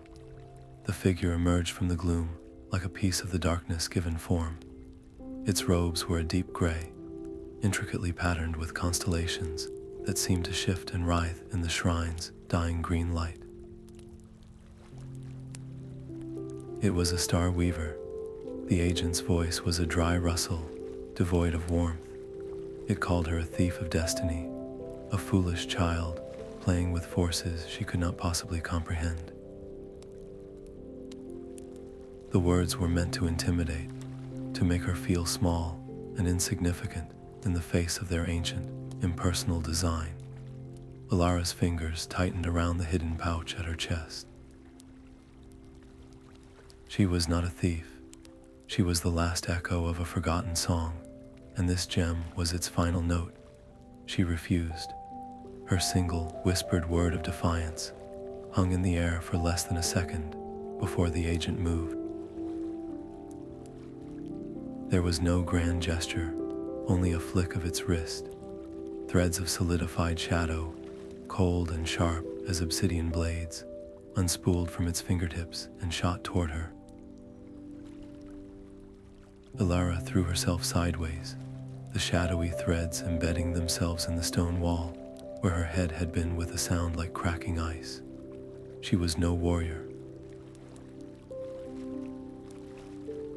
The figure emerged from the gloom like a piece of the darkness given form. Its robes were a deep gray, intricately patterned with constellations that seemed to shift and writhe in the shrine's dying green light. It was a Star Weaver. The agent's voice was a dry rustle, devoid of warmth. It called her a thief of destiny, a foolish child playing with forces she could not possibly comprehend. The words were meant to intimidate, to make her feel small and insignificant in the face of their ancient, impersonal design. Elara's fingers tightened around the hidden pouch at her chest. She was not a thief. She was the last echo of a forgotten song, and this gem was its final note. She refused. Her single, whispered word of defiance hung in the air for less than a second before the agent moved. There was no grand gesture, only a flick of its wrist. Threads of solidified shadow, cold and sharp as obsidian blades, unspooled from its fingertips and shot toward her. Elara threw herself sideways, the shadowy threads embedding themselves in the stone wall, where her head had been with a sound like cracking ice. She was no warrior.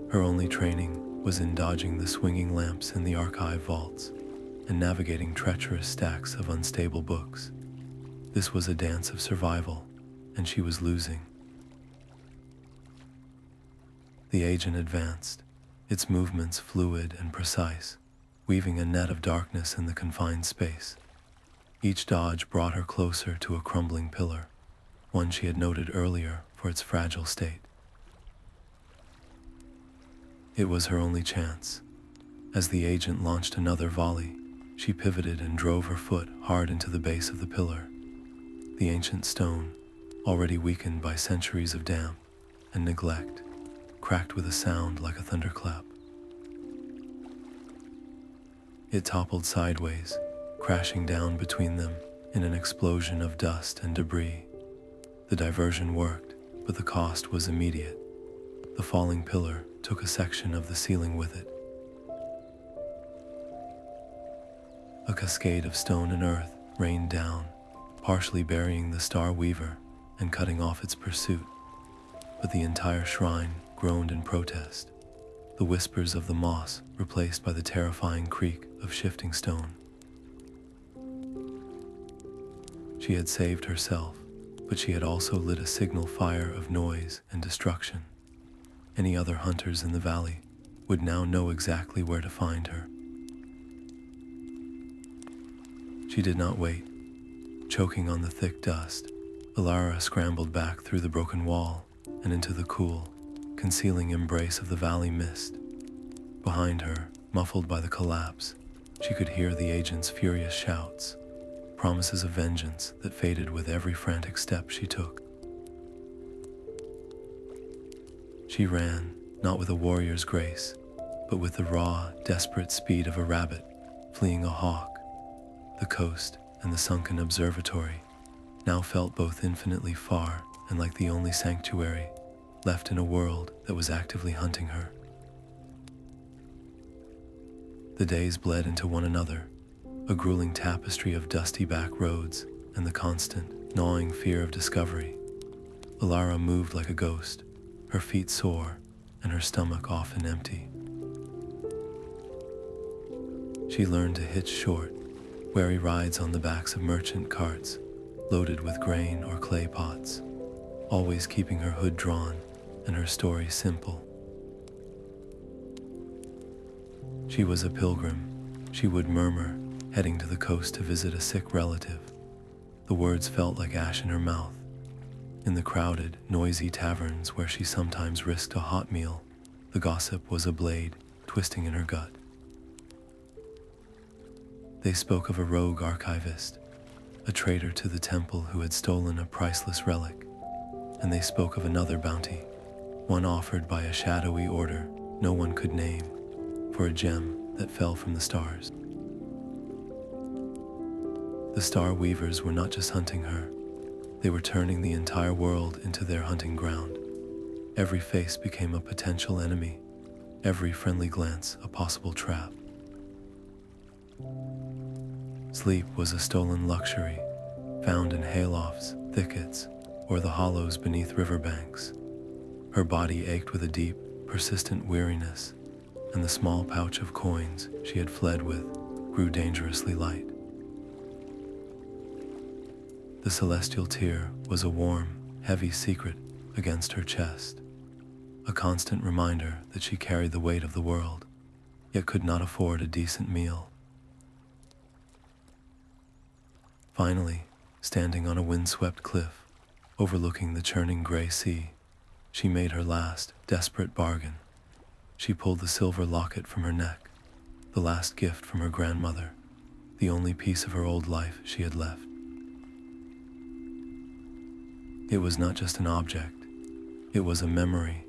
Her only training was in dodging the swinging lamps in the archive vaults and navigating treacherous stacks of unstable books. This was a dance of survival, and she was losing. The agent advanced, its movements fluid and precise, weaving a net of darkness in the confined space. Each dodge brought her closer to a crumbling pillar, one she had noted earlier for its fragile state. It was her only chance. As the agent launched another volley, she pivoted and drove her foot hard into the base of the pillar. The ancient stone, already weakened by centuries of damp and neglect, cracked with a sound like a thunderclap. It toppled sideways, crashing down between them in an explosion of dust and debris. The diversion worked, but the cost was immediate. The falling pillar took a section of the ceiling with it. A cascade of stone and earth rained down, partially burying the Star Weaver and cutting off its pursuit. But the entire shrine groaned in protest, the whispers of the moss replaced by the terrifying creak of shifting stone. She had saved herself, but she had also lit a signal fire of noise and destruction. Any other hunters in the valley would now know exactly where to find her. She did not wait. Choking on the thick dust, Elara scrambled back through the broken wall and into the cool, concealing embrace of the valley mist. Behind her, muffled by the collapse, she could hear the agent's furious shouts, promises of vengeance that faded with every frantic step she took. She ran, not with a warrior's grace, but with the raw, desperate speed of a rabbit fleeing a hawk. The coast and the sunken observatory now felt both infinitely far and like the only sanctuary left in a world that was actively hunting her. The days bled into one another, a grueling tapestry of dusty back roads and the constant, gnawing fear of discovery. Elara moved like a ghost, her feet sore and her stomach often empty. She learned to hitch short, wary rides on the backs of merchant carts loaded with grain or clay pots, always keeping her hood drawn and her story simple. She was a pilgrim, she would murmur, heading to the coast to visit a sick relative. The words felt like ash in her mouth. In the crowded, noisy taverns where she sometimes risked a hot meal, the gossip was a blade twisting in her gut. They spoke of a rogue archivist, a traitor to the temple who had stolen a priceless relic, and they spoke of another bounty, one offered by a shadowy order no one could name, for a gem that fell from the stars. The Star Weavers were not just hunting her, they were turning the entire world into their hunting ground. Every face became a potential enemy, every friendly glance a possible trap. Sleep was a stolen luxury, found in haylofts, thickets, or the hollows beneath riverbanks. Her body ached with a deep, persistent weariness, and the small pouch of coins she had fled with grew dangerously light. The celestial tear was a warm, heavy secret against her chest, a constant reminder that she carried the weight of the world, yet could not afford a decent meal. Finally, standing on a windswept cliff, overlooking the churning gray sea, she made her last, desperate bargain. She pulled the silver locket from her neck, the last gift from her grandmother, the only piece of her old life she had left. It was not just an object, it was a memory,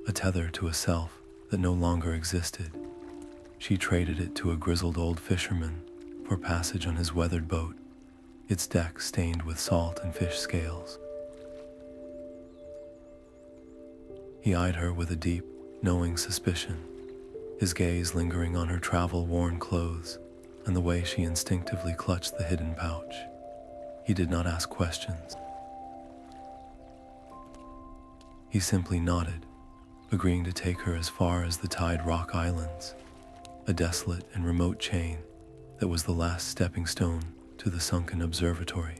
a tether to a self that no longer existed. She traded it to a grizzled old fisherman for passage on his weathered boat, its deck stained with salt and fish scales. He eyed her with a deep, knowing suspicion, his gaze lingering on her travel-worn clothes and the way she instinctively clutched the hidden pouch. He did not ask questions. He simply nodded, agreeing to take her as far as the Tide Rock Islands, a desolate and remote chain that was the last stepping stone to the Sunken Observatory.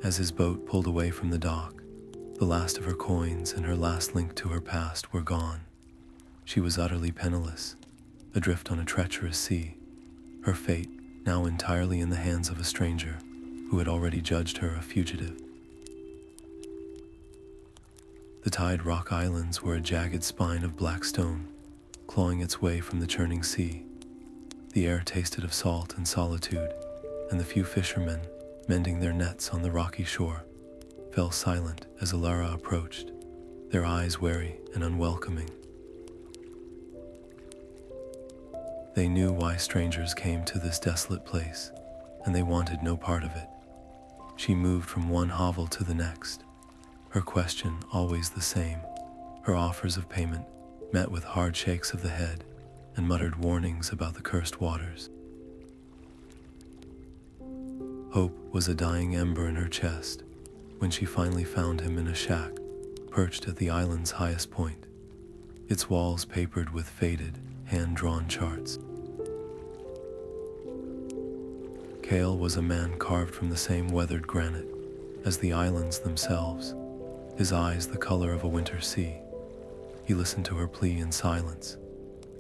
As his boat pulled away from the dock, the last of her coins and her last link to her past were gone. She was utterly penniless, adrift on a treacherous sea, her fate now entirely in the hands of a stranger who had already judged her a fugitive. The Tide Rock Islands were a jagged spine of black stone, clawing its way from the churning sea. The air tasted of salt and solitude, and the few fishermen, mending their nets on the rocky shore, fell silent as Elara approached, their eyes wary and unwelcoming. They knew why strangers came to this desolate place, and they wanted no part of it. She moved from one hovel to the next, her question always the same, her offers of payment met with hard shakes of the head and muttered warnings about the cursed waters. Hope was a dying ember in her chest when she finally found him in a shack perched at the island's highest point, its walls papered with faded, hand-drawn charts. Kale was a man carved from the same weathered granite as the islands themselves, his eyes the color of a winter sea. He listened to her plea in silence,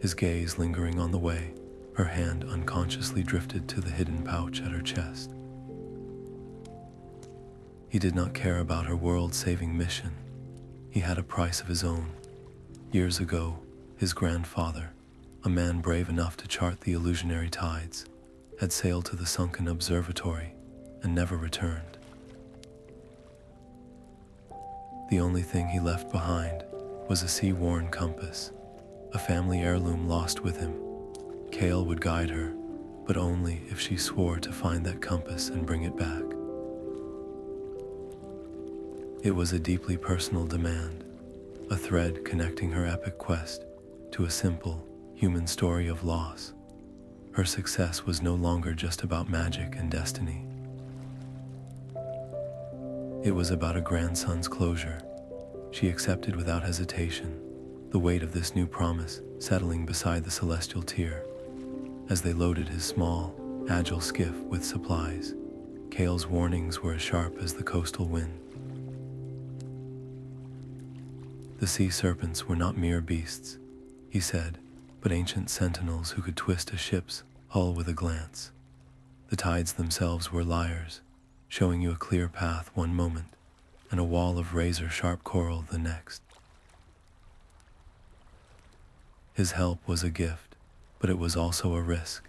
his gaze lingering on the way her hand unconsciously drifted to the hidden pouch at her chest. He did not care about her world-saving mission. He had a price of his own. Years ago, his grandfather, a man brave enough to chart the illusionary tides, had sailed to the Sunken Observatory and never returned. The only thing he left behind was a sea-worn compass, a family heirloom lost with him. Kale would guide her, but only if she swore to find that compass and bring it back. It was a deeply personal demand, a thread connecting her epic quest to a simple, human story of loss. Her success was no longer just about magic and destiny. It was about a grandson's closure. She accepted without hesitation, the weight of this new promise settling beside the celestial tier. As they loaded his small, agile skiff with supplies, Kale's warnings were as sharp as the coastal wind. The sea serpents were not mere beasts, he said, but ancient sentinels who could twist a ship's hull with a glance. The tides themselves were liars, showing you a clear path one moment and a wall of razor-sharp coral the next. His help was a gift, but it was also a risk.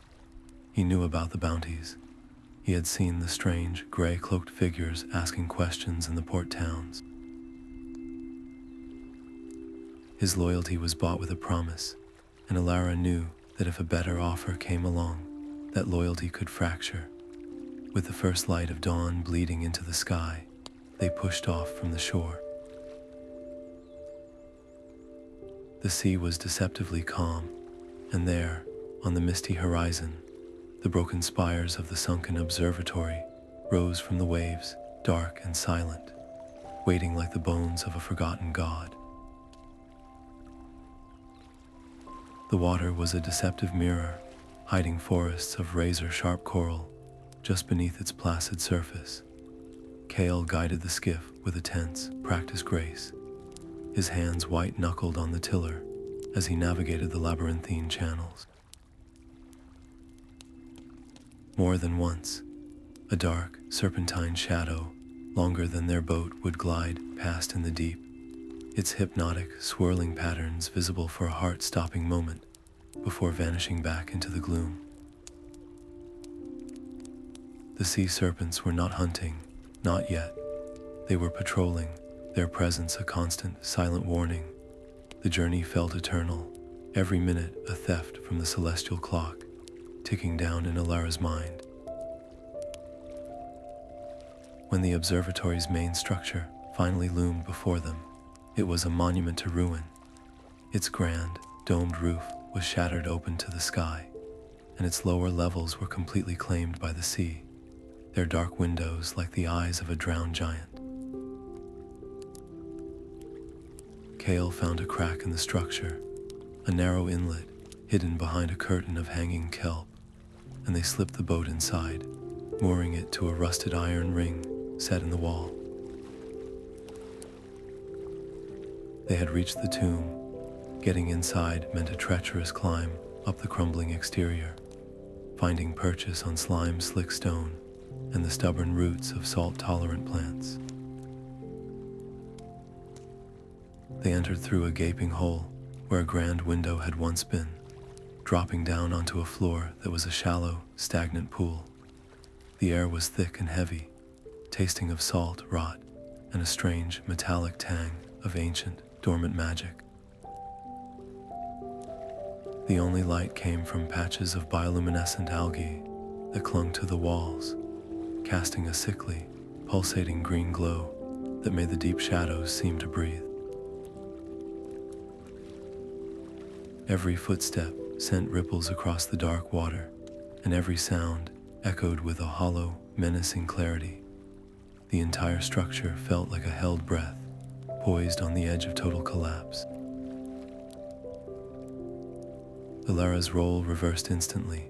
He knew about the bounties. He had seen the strange, gray-cloaked figures asking questions in the port towns. His loyalty was bought with a promise, and Elara knew that if a better offer came along, that loyalty could fracture. With the first light of dawn bleeding into the sky, they pushed off from the shore. The sea was deceptively calm, and there, on the misty horizon, the broken spires of the sunken observatory rose from the waves, dark and silent, waiting like the bones of a forgotten god. The water was a deceptive mirror, hiding forests of razor-sharp coral just beneath its placid surface. Kale guided the skiff with a tense, practiced grace, his hands white-knuckled on the tiller as he navigated the labyrinthine channels. More than once, a dark, serpentine shadow, longer than their boat, would glide past in the deep, its hypnotic, swirling patterns visible for a heart-stopping moment before vanishing back into the gloom. The sea serpents were not hunting, not yet. They were patrolling, their presence a constant, silent warning. The journey felt eternal, every minute a theft from the celestial clock, ticking down in Elara's mind. When the observatory's main structure finally loomed before them, it was a monument to ruin. Its grand, domed roof was shattered open to the sky, and its lower levels were completely claimed by the sea, their dark windows like the eyes of a drowned giant. Kale found a crack in the structure, a narrow inlet hidden behind a curtain of hanging kelp, and they slipped the boat inside, mooring it to a rusted iron ring set in the wall. They had reached the tomb. Getting inside meant a treacherous climb up the crumbling exterior, finding purchase on slime-slick stone and the stubborn roots of salt-tolerant plants. They entered through a gaping hole where a grand window had once been, dropping down onto a floor that was a shallow, stagnant pool. The air was thick and heavy, tasting of salt, rot, and a strange, metallic tang of ancient, dormant magic. The only light came from patches of bioluminescent algae that clung to the walls, casting a sickly, pulsating green glow that made the deep shadows seem to breathe. Every footstep sent ripples across the dark water, and every sound echoed with a hollow, menacing clarity. The entire structure felt like a held breath, poised on the edge of total collapse. Elara's role reversed instantly.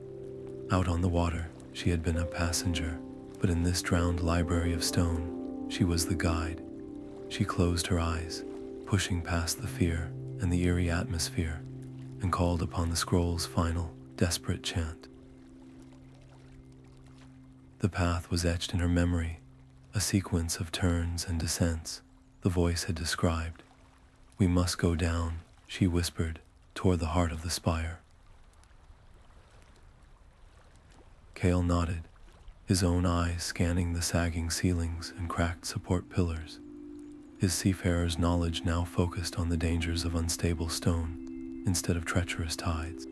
Out on the water, she had been a passenger, but in this drowned library of stone, she was the guide. She closed her eyes, pushing past the fear and the eerie atmosphere, and called upon the scroll's final, desperate chant. The path was etched in her memory, a sequence of turns and descents the voice had described. "We must go down," she whispered, toward the heart of the spire. Kale nodded, his own eyes scanning the sagging ceilings and cracked support pillars. His seafarer's knowledge now focused on the dangers of unstable stone instead of treacherous tides.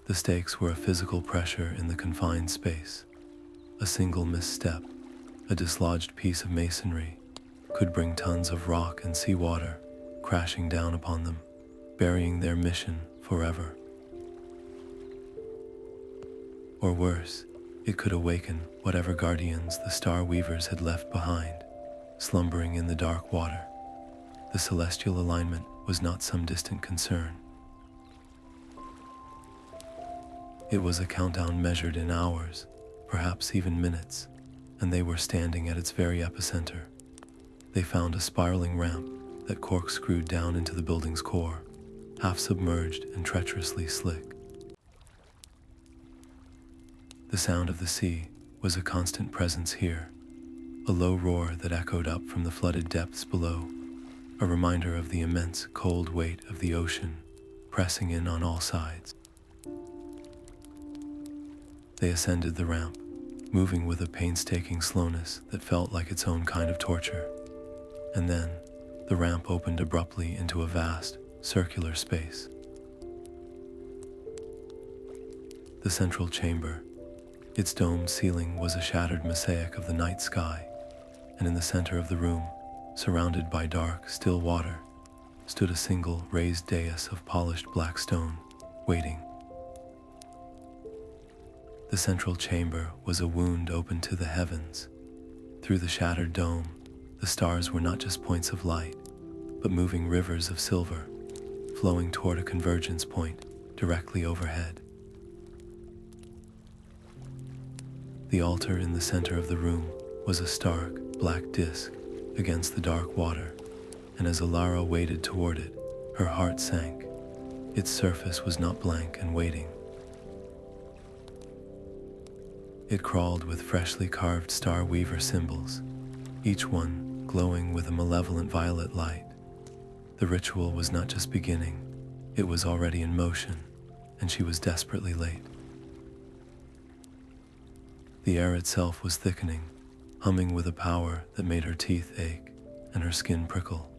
The stakes were a physical pressure in the confined space. A single misstep, a dislodged piece of masonry, could bring tons of rock and seawater crashing down upon them, burying their mission forever. Or worse, it could awaken whatever guardians the Star Weavers had left behind, slumbering in the dark water. The celestial alignment was not some distant concern. It was a countdown measured in hours, perhaps even minutes, and they were standing at its very epicenter. They found a spiraling ramp that corkscrewed down into the building's core, half submerged and treacherously slick. The sound of the sea was a constant presence here, a low roar that echoed up from the flooded depths below, a reminder of the immense cold weight of the ocean pressing in on all sides. They ascended the ramp, moving with a painstaking slowness that felt like its own kind of torture. And then, the ramp opened abruptly into a vast, circular space. The central chamber, its domed ceiling was a shattered mosaic of the night sky, and in the center of the room, surrounded by dark, still water, stood a single raised dais of polished black stone, waiting. The central chamber was a wound open to the heavens. Through the shattered dome, the stars were not just points of light, but moving rivers of silver, flowing toward a convergence point directly overhead. The altar in the center of the room was a stark, black disk against the dark water, and as Elara waded toward it, her heart sank. Its surface was not blank and waiting. It crawled with freshly carved Star Weaver symbols, each one glowing with a malevolent violet light. The ritual was not just beginning, it was already in motion, and she was desperately late. The air itself was thickening, humming with a power that made her teeth ache and her skin prickle.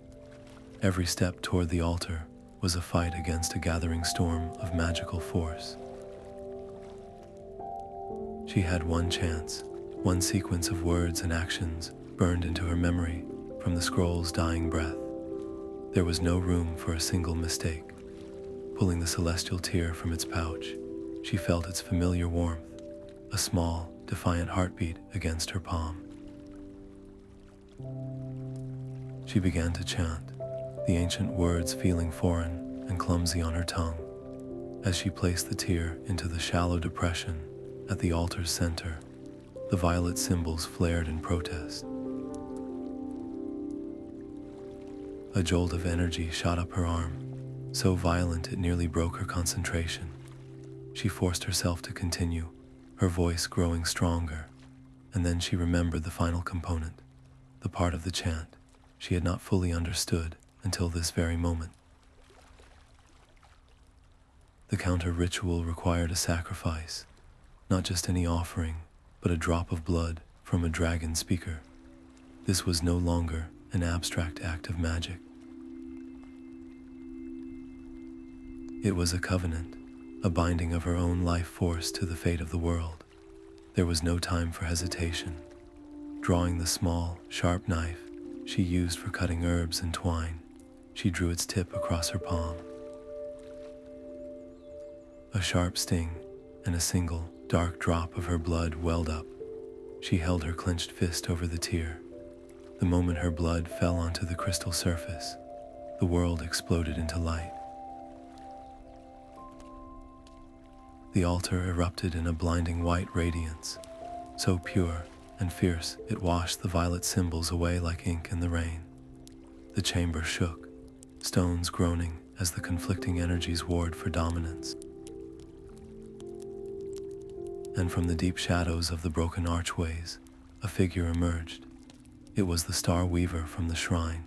Every step toward the altar was a fight against a gathering storm of magical force. She had one chance, one sequence of words and actions burned into her memory from the scroll's dying breath. There was no room for a single mistake. Pulling the celestial tear from its pouch, she felt its familiar warmth, a small, defiant heartbeat against her palm. She began to chant, the ancient words feeling foreign and clumsy on her tongue. As she placed the tear into the shallow depression at the altar's center, the violet symbols flared in protest. A jolt of energy shot up her arm, so violent it nearly broke her concentration. She forced herself to continue, her voice growing stronger, and then she remembered the final component, the part of the chant she had not fully understood until this very moment. The counter ritual required a sacrifice, not just any offering, but a drop of blood from a dragon speaker. This was no longer an abstract act of magic. It was a covenant, a binding of her own life force to the fate of the world. There was no time for hesitation. Drawing the small, sharp knife she used for cutting herbs and twine, she drew its tip across her palm. A sharp sting and a single, dark drop of her blood welled up. She held her clenched fist over the tear. The moment her blood fell onto the crystal surface, the world exploded into light. The altar erupted in a blinding white radiance, so pure and fierce it washed the violet symbols away like ink in the rain. The chamber shook, stones groaning as the conflicting energies warred for dominance. And from the deep shadows of the broken archways, a figure emerged. It was the Star Weaver from the shrine,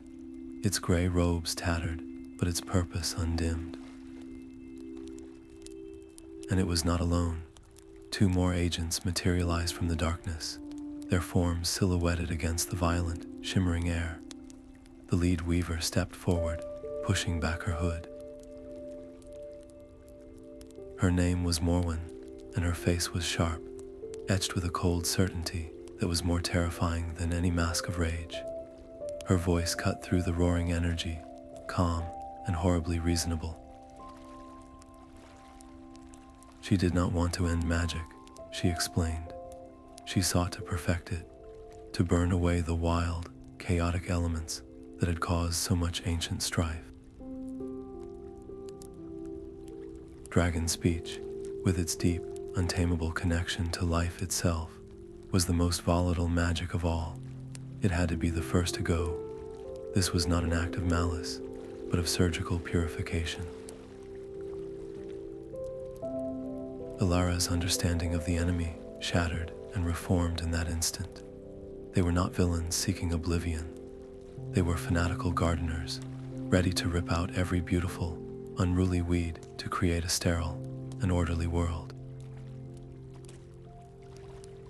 its gray robes tattered, but its purpose undimmed. And it was not alone. Two more agents materialized from the darkness, their forms silhouetted against the violent, shimmering air. The lead weaver stepped forward, pushing back her hood. Her name was Morwin, and her face was sharp, etched with a cold certainty that was more terrifying than any mask of rage. Her voice cut through the roaring energy, calm and horribly reasonable. She did not want to end magic, she explained. She sought to perfect it, to burn away the wild, chaotic elements that had caused so much ancient strife. Dragon speech, with its deep, untamable connection to life itself, was the most volatile magic of all. It had to be the first to go. This was not an act of malice, but of surgical purification. Elara's understanding of the enemy shattered and reformed in that instant. They were not villains seeking oblivion. They were fanatical gardeners, ready to rip out every beautiful, unruly weed to create a sterile and orderly world.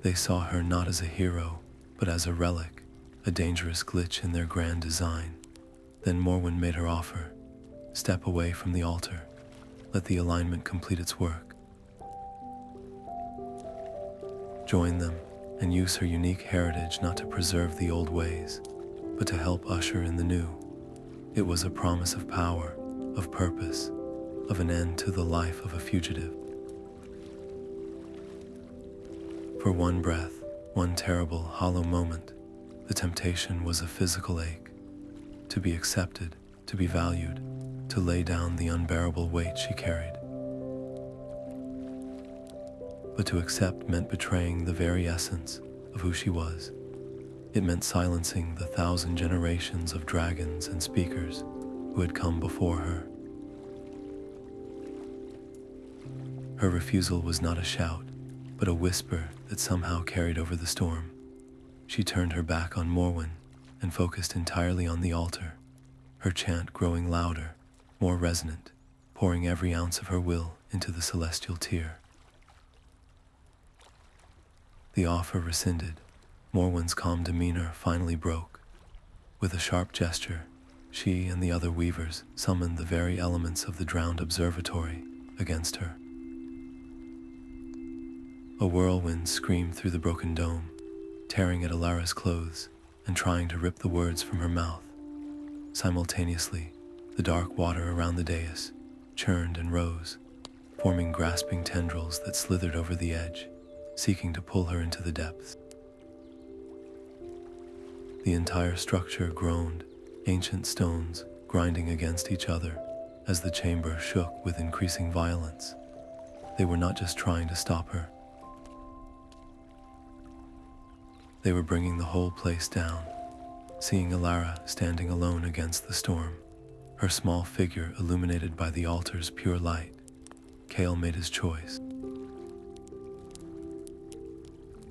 They saw her not as a hero, but as a relic, a dangerous glitch in their grand design. Then Morwin made her offer. Step away from the altar. Let the alignment complete its work. Join them and use her unique heritage not to preserve the old ways, but to help usher in the new. It was a promise of power, of purpose, of an end to the life of a fugitive. For one breath, one terrible, hollow moment, the temptation was a physical ache. To be accepted, to be valued, to lay down the unbearable weight she carried. But to accept meant betraying the very essence of who she was. It meant silencing the 1,000 generations of dragons and speakers who had come before her. Her refusal was not a shout, but a whisper that somehow carried over the storm. She turned her back on Morwin and focused entirely on the altar, her chant growing louder, more resonant, pouring every ounce of her will into the celestial tear. The offer rescinded, Morwin's calm demeanor finally broke. With a sharp gesture, she and the other weavers summoned the very elements of the drowned observatory against her. A whirlwind screamed through the broken dome, tearing at Elara's clothes and trying to rip the words from her mouth. Simultaneously, the dark water around the dais churned and rose, forming grasping tendrils that slithered over the edge, seeking to pull her into the depths. The entire structure groaned, ancient stones grinding against each other as the chamber shook with increasing violence. They were not just trying to stop her. They were bringing the whole place down. Seeing Elara standing alone against the storm, her small figure illuminated by the altar's pure light, Kale made his choice.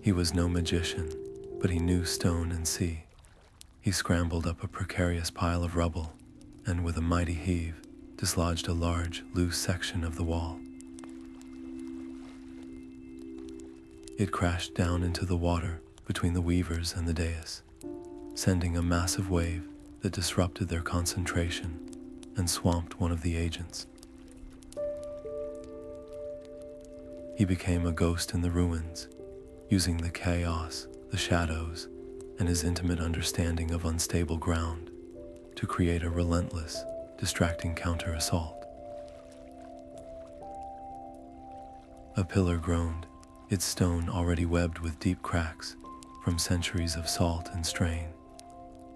He was no magician, but he knew stone and sea. He scrambled up a precarious pile of rubble, and with a mighty heave, dislodged a large, loose section of the wall. It crashed down into the water between the weavers and the dais, sending a massive wave that disrupted their concentration and swamped one of the agents. He became a ghost in the ruins, using the chaos, the shadows, and his intimate understanding of unstable ground to create a relentless, distracting counter-assault. A pillar groaned, its stone already webbed with deep cracks from centuries of salt and strain.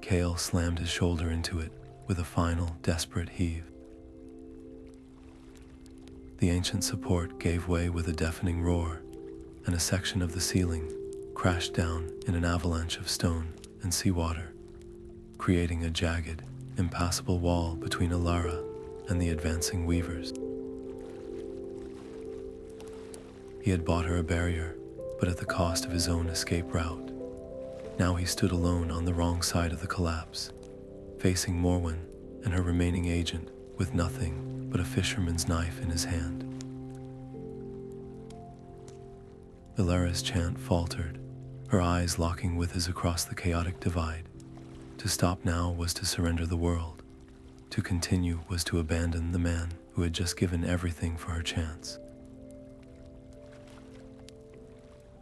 Kale slammed his shoulder into it with a final, desperate heave. The ancient support gave way with a deafening roar, and a section of the ceiling crashed down in an avalanche of stone and seawater, creating a jagged, impassable wall between Elara and the advancing weavers. He had bought her a barrier, but at the cost of his own escape route. Now he stood alone on the wrong side of the collapse, facing Morwin and her remaining agent with nothing but a fisherman's knife in his hand. Elara's chant faltered, her eyes locking with his across the chaotic divide. To stop now was to surrender the world. To continue was to abandon the man who had just given everything for her chance.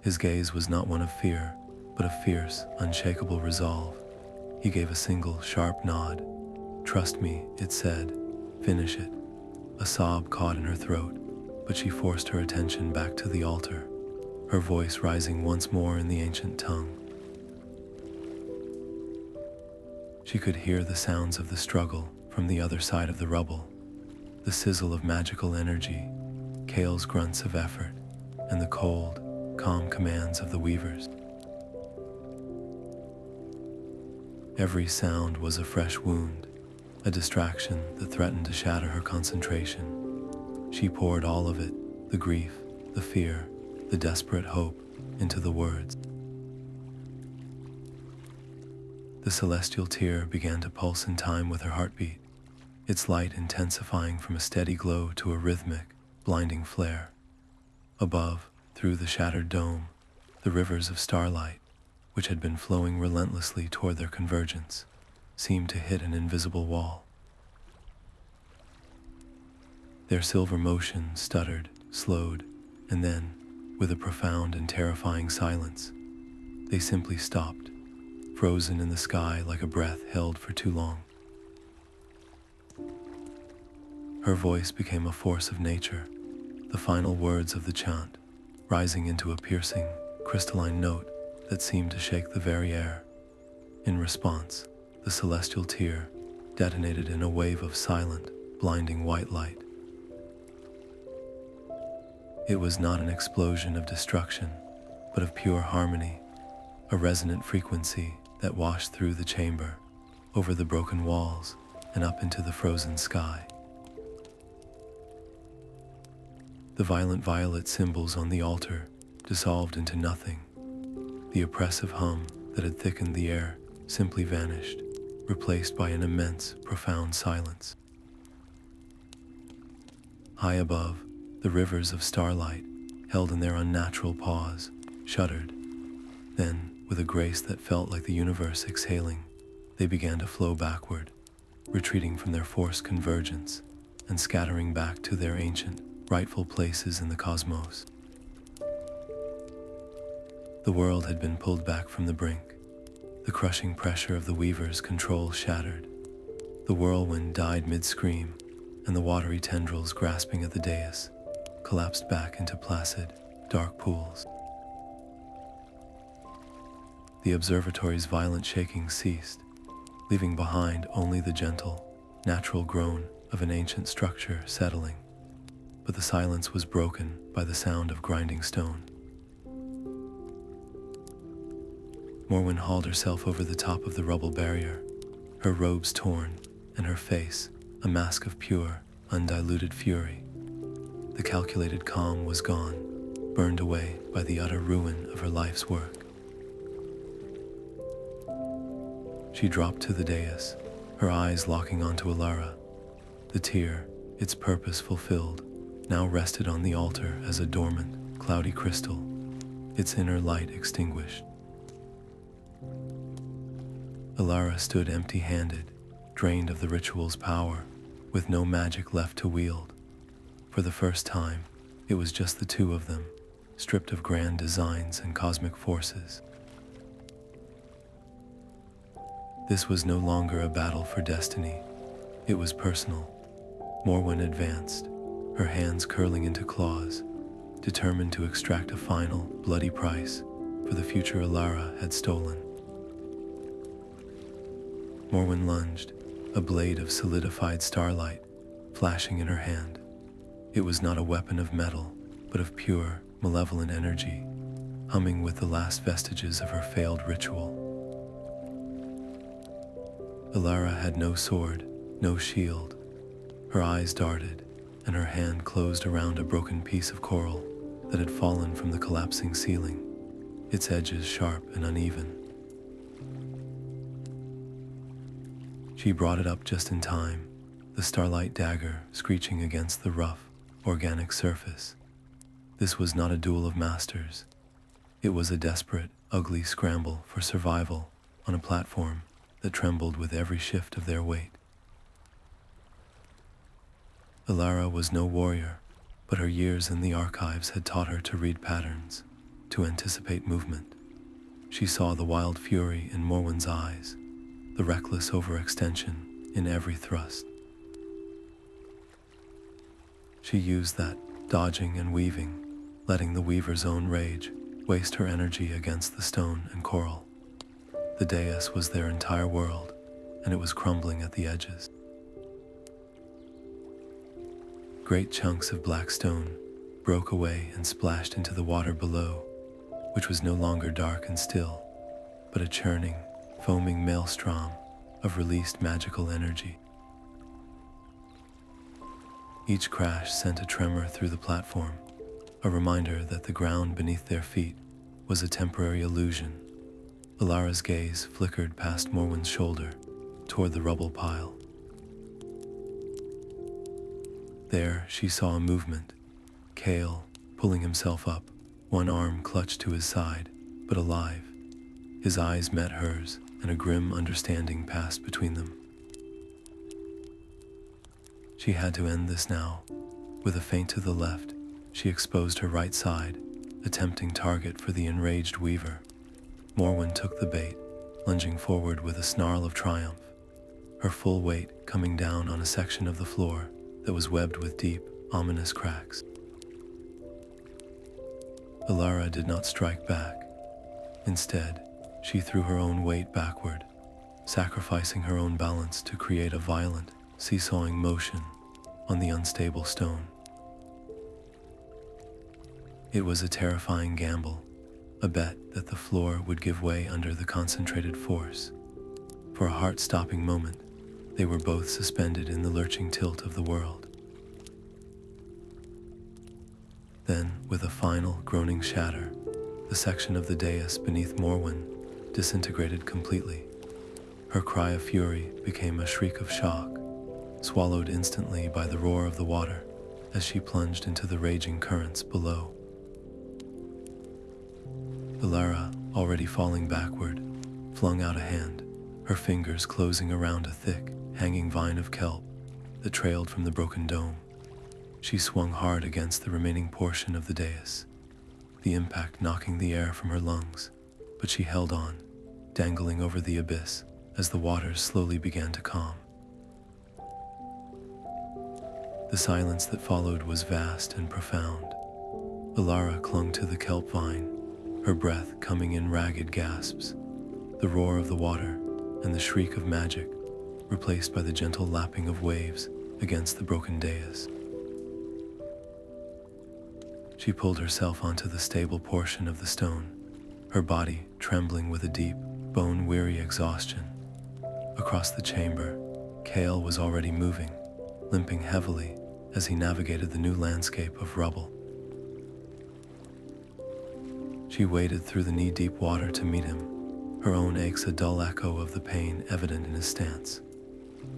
His gaze was not one of fear, but of fierce, unshakable resolve. He gave a single, sharp nod. "Trust me," it said. "Finish it." A sob caught in her throat, but she forced her attention back to the altar, her voice rising once more in the ancient tongue. She could hear the sounds of the struggle from the other side of the rubble, the sizzle of magical energy, Kale's grunts of effort, and the cold, calm commands of the weavers. Every sound was a fresh wound, a distraction that threatened to shatter her concentration. She poured all of it, the grief, the fear, the desperate hope, into the words. The celestial tear began to pulse in time with her heartbeat, its light intensifying from a steady glow to a rhythmic, blinding flare. Above, through the shattered dome, the rivers of starlight, which had been flowing relentlessly toward their convergence, seemed to hit an invisible wall. Their silver motion stuttered, slowed, and then, with a profound and terrifying silence, they simply stopped, frozen in the sky like a breath held for too long. Her voice became a force of nature, the final words of the chant, rising into a piercing, crystalline note that seemed to shake the very air. In response, the celestial tear detonated in a wave of silent, blinding white light. It was not an explosion of destruction, but of pure harmony, a resonant frequency that washed through the chamber, over the broken walls, and up into the frozen sky. The violent violet symbols on the altar dissolved into nothing. The oppressive hum that had thickened the air simply vanished, replaced by an immense, profound silence. High above, the rivers of starlight, held in their unnatural pause, shuddered. Then, with a grace that felt like the universe exhaling, they began to flow backward, retreating from their forced convergence and scattering back to their ancient, rightful places in the cosmos. The world had been pulled back from the brink. The crushing pressure of the weaver's control shattered. The whirlwind died mid-scream, and the watery tendrils grasping at the dais collapsed back into placid, dark pools. The observatory's violent shaking ceased, leaving behind only the gentle, natural groan of an ancient structure settling. But the silence was broken by the sound of grinding stone. Morwin hauled herself over the top of the rubble barrier, her robes torn, and her face a mask of pure, undiluted fury. The calculated calm was gone, burned away by the utter ruin of her life's work. She dropped to the dais, her eyes locking onto Elara. The tear, its purpose fulfilled, now rested on the altar as a dormant, cloudy crystal, its inner light extinguished. Elara stood empty-handed, drained of the ritual's power, with no magic left to wield. For the first time, it was just the two of them, stripped of grand designs and cosmic forces. This was no longer a battle for destiny. It was personal. Morwin advanced, her hands curling into claws, determined to extract a final, bloody price for the future Elara had stolen. Morwin lunged, a blade of solidified starlight flashing in her hand. It was not a weapon of metal, but of pure, malevolent energy, humming with the last vestiges of her failed ritual. Elara had no sword, no shield. Her eyes darted, and her hand closed around a broken piece of coral that had fallen from the collapsing ceiling, its edges sharp and uneven. She brought it up just in time, the starlight dagger screeching against the rough, organic surface. This was not a duel of masters. It was a desperate, ugly scramble for survival on a platform that trembled with every shift of their weight. Elara was no warrior, but her years in the archives had taught her to read patterns, to anticipate movement. She saw the wild fury in Morwin's eyes, the reckless overextension in every thrust. She used that, dodging and weaving, letting the weaver's own rage waste her energy against the stone and coral. The dais was their entire world, and it was crumbling at the edges. Great chunks of black stone broke away and splashed into the water below, which was no longer dark and still, but a churning, foaming maelstrom of released magical energy. Each crash sent a tremor through the platform, a reminder that the ground beneath their feet was a temporary illusion. Elara's gaze flickered past Morwin's shoulder toward the rubble pile. There she saw a movement. Kale, pulling himself up, one arm clutched to his side, but alive. His eyes met hers, and a grim understanding passed between them. She had to end this now. With a feint to the left, she exposed her right side, a tempting target for the enraged weaver. Morwin took the bait, lunging forward with a snarl of triumph, her full weight coming down on a section of the floor that was webbed with deep, ominous cracks. Elara did not strike back. Instead, she threw her own weight backward, sacrificing her own balance to create a violent, seesawing motion on the unstable stone. It was a terrifying gamble, a bet that the floor would give way under the concentrated force. For a heart-stopping moment, they were both suspended in the lurching tilt of the world. Then, with a final groaning shatter, the section of the dais beneath Morwin disintegrated completely. Her cry of fury became a shriek of shock, swallowed instantly by the roar of the water as she plunged into the raging currents below. Elara, already falling backward, flung out a hand, her fingers closing around a thick, hanging vine of kelp that trailed from the broken dome. She swung hard against the remaining portion of the dais, the impact knocking the air from her lungs, but she held on, dangling over the abyss as the waters slowly began to calm. The silence that followed was vast and profound. Elara clung to the kelp vine, her breath coming in ragged gasps, the roar of the water and the shriek of magic replaced by the gentle lapping of waves against the broken dais. She pulled herself onto the stable portion of the stone, her body trembling with a deep, bone-weary exhaustion. Across the chamber, Kale was already moving, limping heavily as he navigated the new landscape of rubble. She waded through the knee-deep water to meet him, her own aches a dull echo of the pain evident in his stance.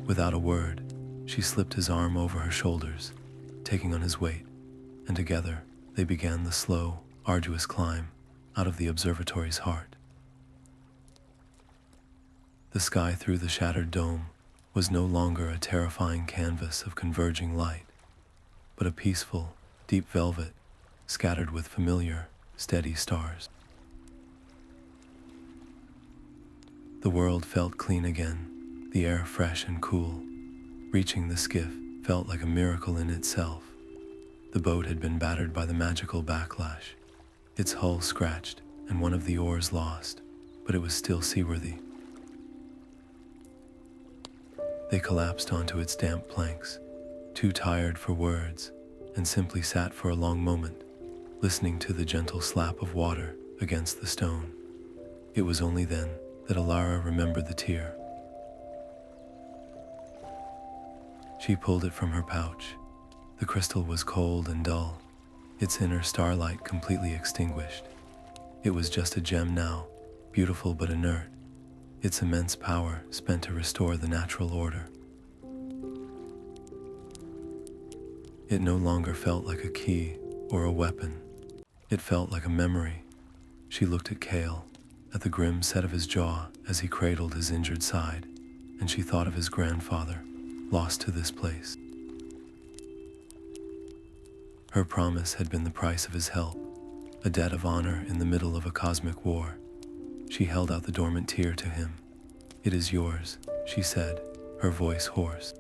Without a word, she slipped his arm over her shoulders, taking on his weight, and together they began the slow, arduous climb out of the observatory's heart. The sky through the shattered dome was no longer a terrifying canvas of converging light, but a peaceful, deep velvet scattered with familiar, steady stars. The world felt clean again, the air fresh and cool. Reaching the skiff felt like a miracle in itself. The boat had been battered by the magical backlash, its hull scratched and one of the oars lost, but it was still seaworthy. They collapsed onto its damp planks, too tired for words, and simply sat for a long moment, listening to the gentle slap of water against the stone. It was only then that Elara remembered the tear. She pulled it from her pouch. The crystal was cold and dull, its inner starlight completely extinguished. It was just a gem now, beautiful but inert, its immense power spent to restore the natural order. It no longer felt like a key or a weapon. It felt like a memory, She looked at Kale, at the grim set of his jaw as he cradled his injured side, and she thought of his grandfather, lost to this place. Her promise had been the price of his help, a debt of honor in the middle of a cosmic war. She held out the dormant tear to him. "It is yours," she said, her voice hoarse.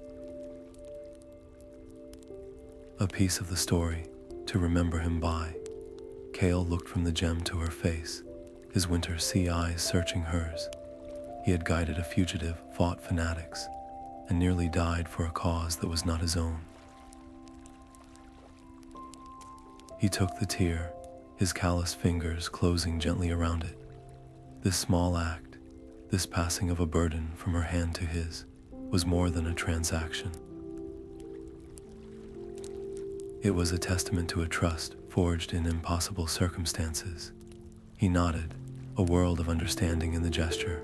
A piece of the story, to remember him by. Kale looked from the gem to her face, his winter sea eyes searching hers. He had guided a fugitive, fought fanatics, and nearly died for a cause that was not his own. He took the tear, his calloused fingers closing gently around it. This small act, this passing of a burden from her hand to his, was more than a transaction. It was a testament to a trust forged in impossible circumstances. He nodded, a world of understanding in the gesture.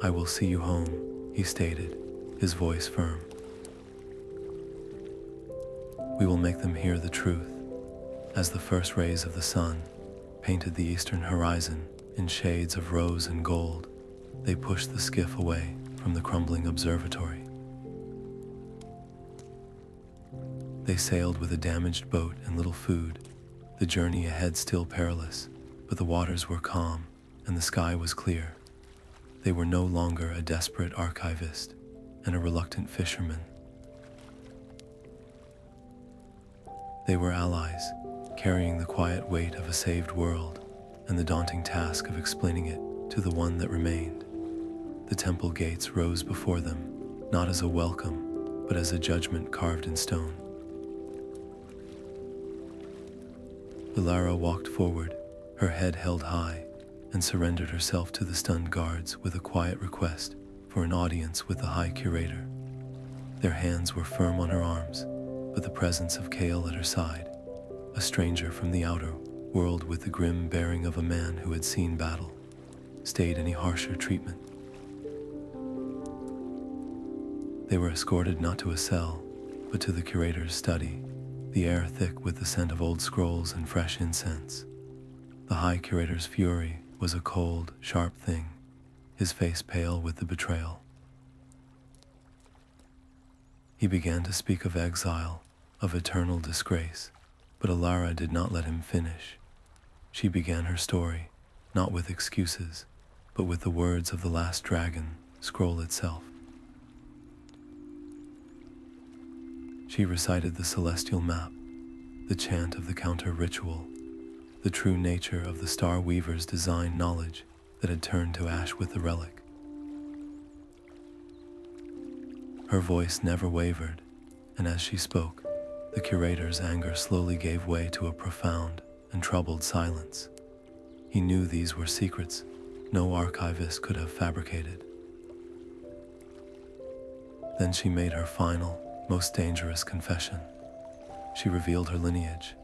"I will see you home," he stated, his voice firm. "We will make them hear the truth." As the first rays of the sun painted the eastern horizon in shades of rose and gold, they pushed the skiff away from the crumbling observatory. They sailed with a damaged boat and little food, the journey ahead still perilous, but the waters were calm and the sky was clear. They were no longer a desperate archivist and a reluctant fisherman. They were allies, carrying the quiet weight of a saved world and the daunting task of explaining it to the one that remained. The temple gates rose before them, not as a welcome, but as a judgment carved in stone. Elara walked forward, her head held high, and surrendered herself to the stunned guards with a quiet request for an audience with the High Curator. Their hands were firm on her arms, but the presence of Kale at her side, a stranger from the outer world with the grim bearing of a man who had seen battle, stayed any harsher treatment. They were escorted not to a cell, but to the Curator's study, the air thick with the scent of old scrolls and fresh incense. The High Curator's fury was a cold, sharp thing, his face pale with the betrayal. He began to speak of exile, of eternal disgrace, but Elara did not let him finish. She began her story, not with excuses, but with the words of the last dragon scroll itself. She recited the celestial map, the chant of the counter ritual, the true nature of the Star Weaver's design knowledge that had turned to ash with the relic. Her voice never wavered, and as she spoke, the Curator's anger slowly gave way to a profound and troubled silence. He knew these were secrets no archivist could have fabricated. Then she made her final, most dangerous confession. She revealed her lineage,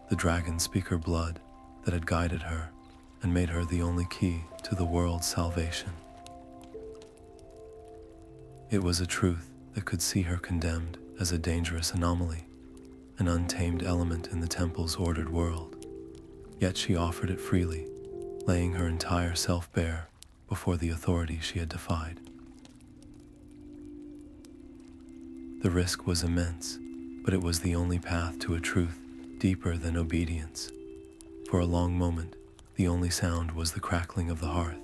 the dragon speaker blood that had guided her and made her the only key to the world's salvation. It was a truth that could see her condemned as a dangerous anomaly, an untamed element in the temple's ordered world. Yet she offered it freely, laying her entire self bare before the authority she had defied. The risk was immense, but it was the only path to a truth deeper than obedience. For a long moment, the only sound was the crackling of the hearth.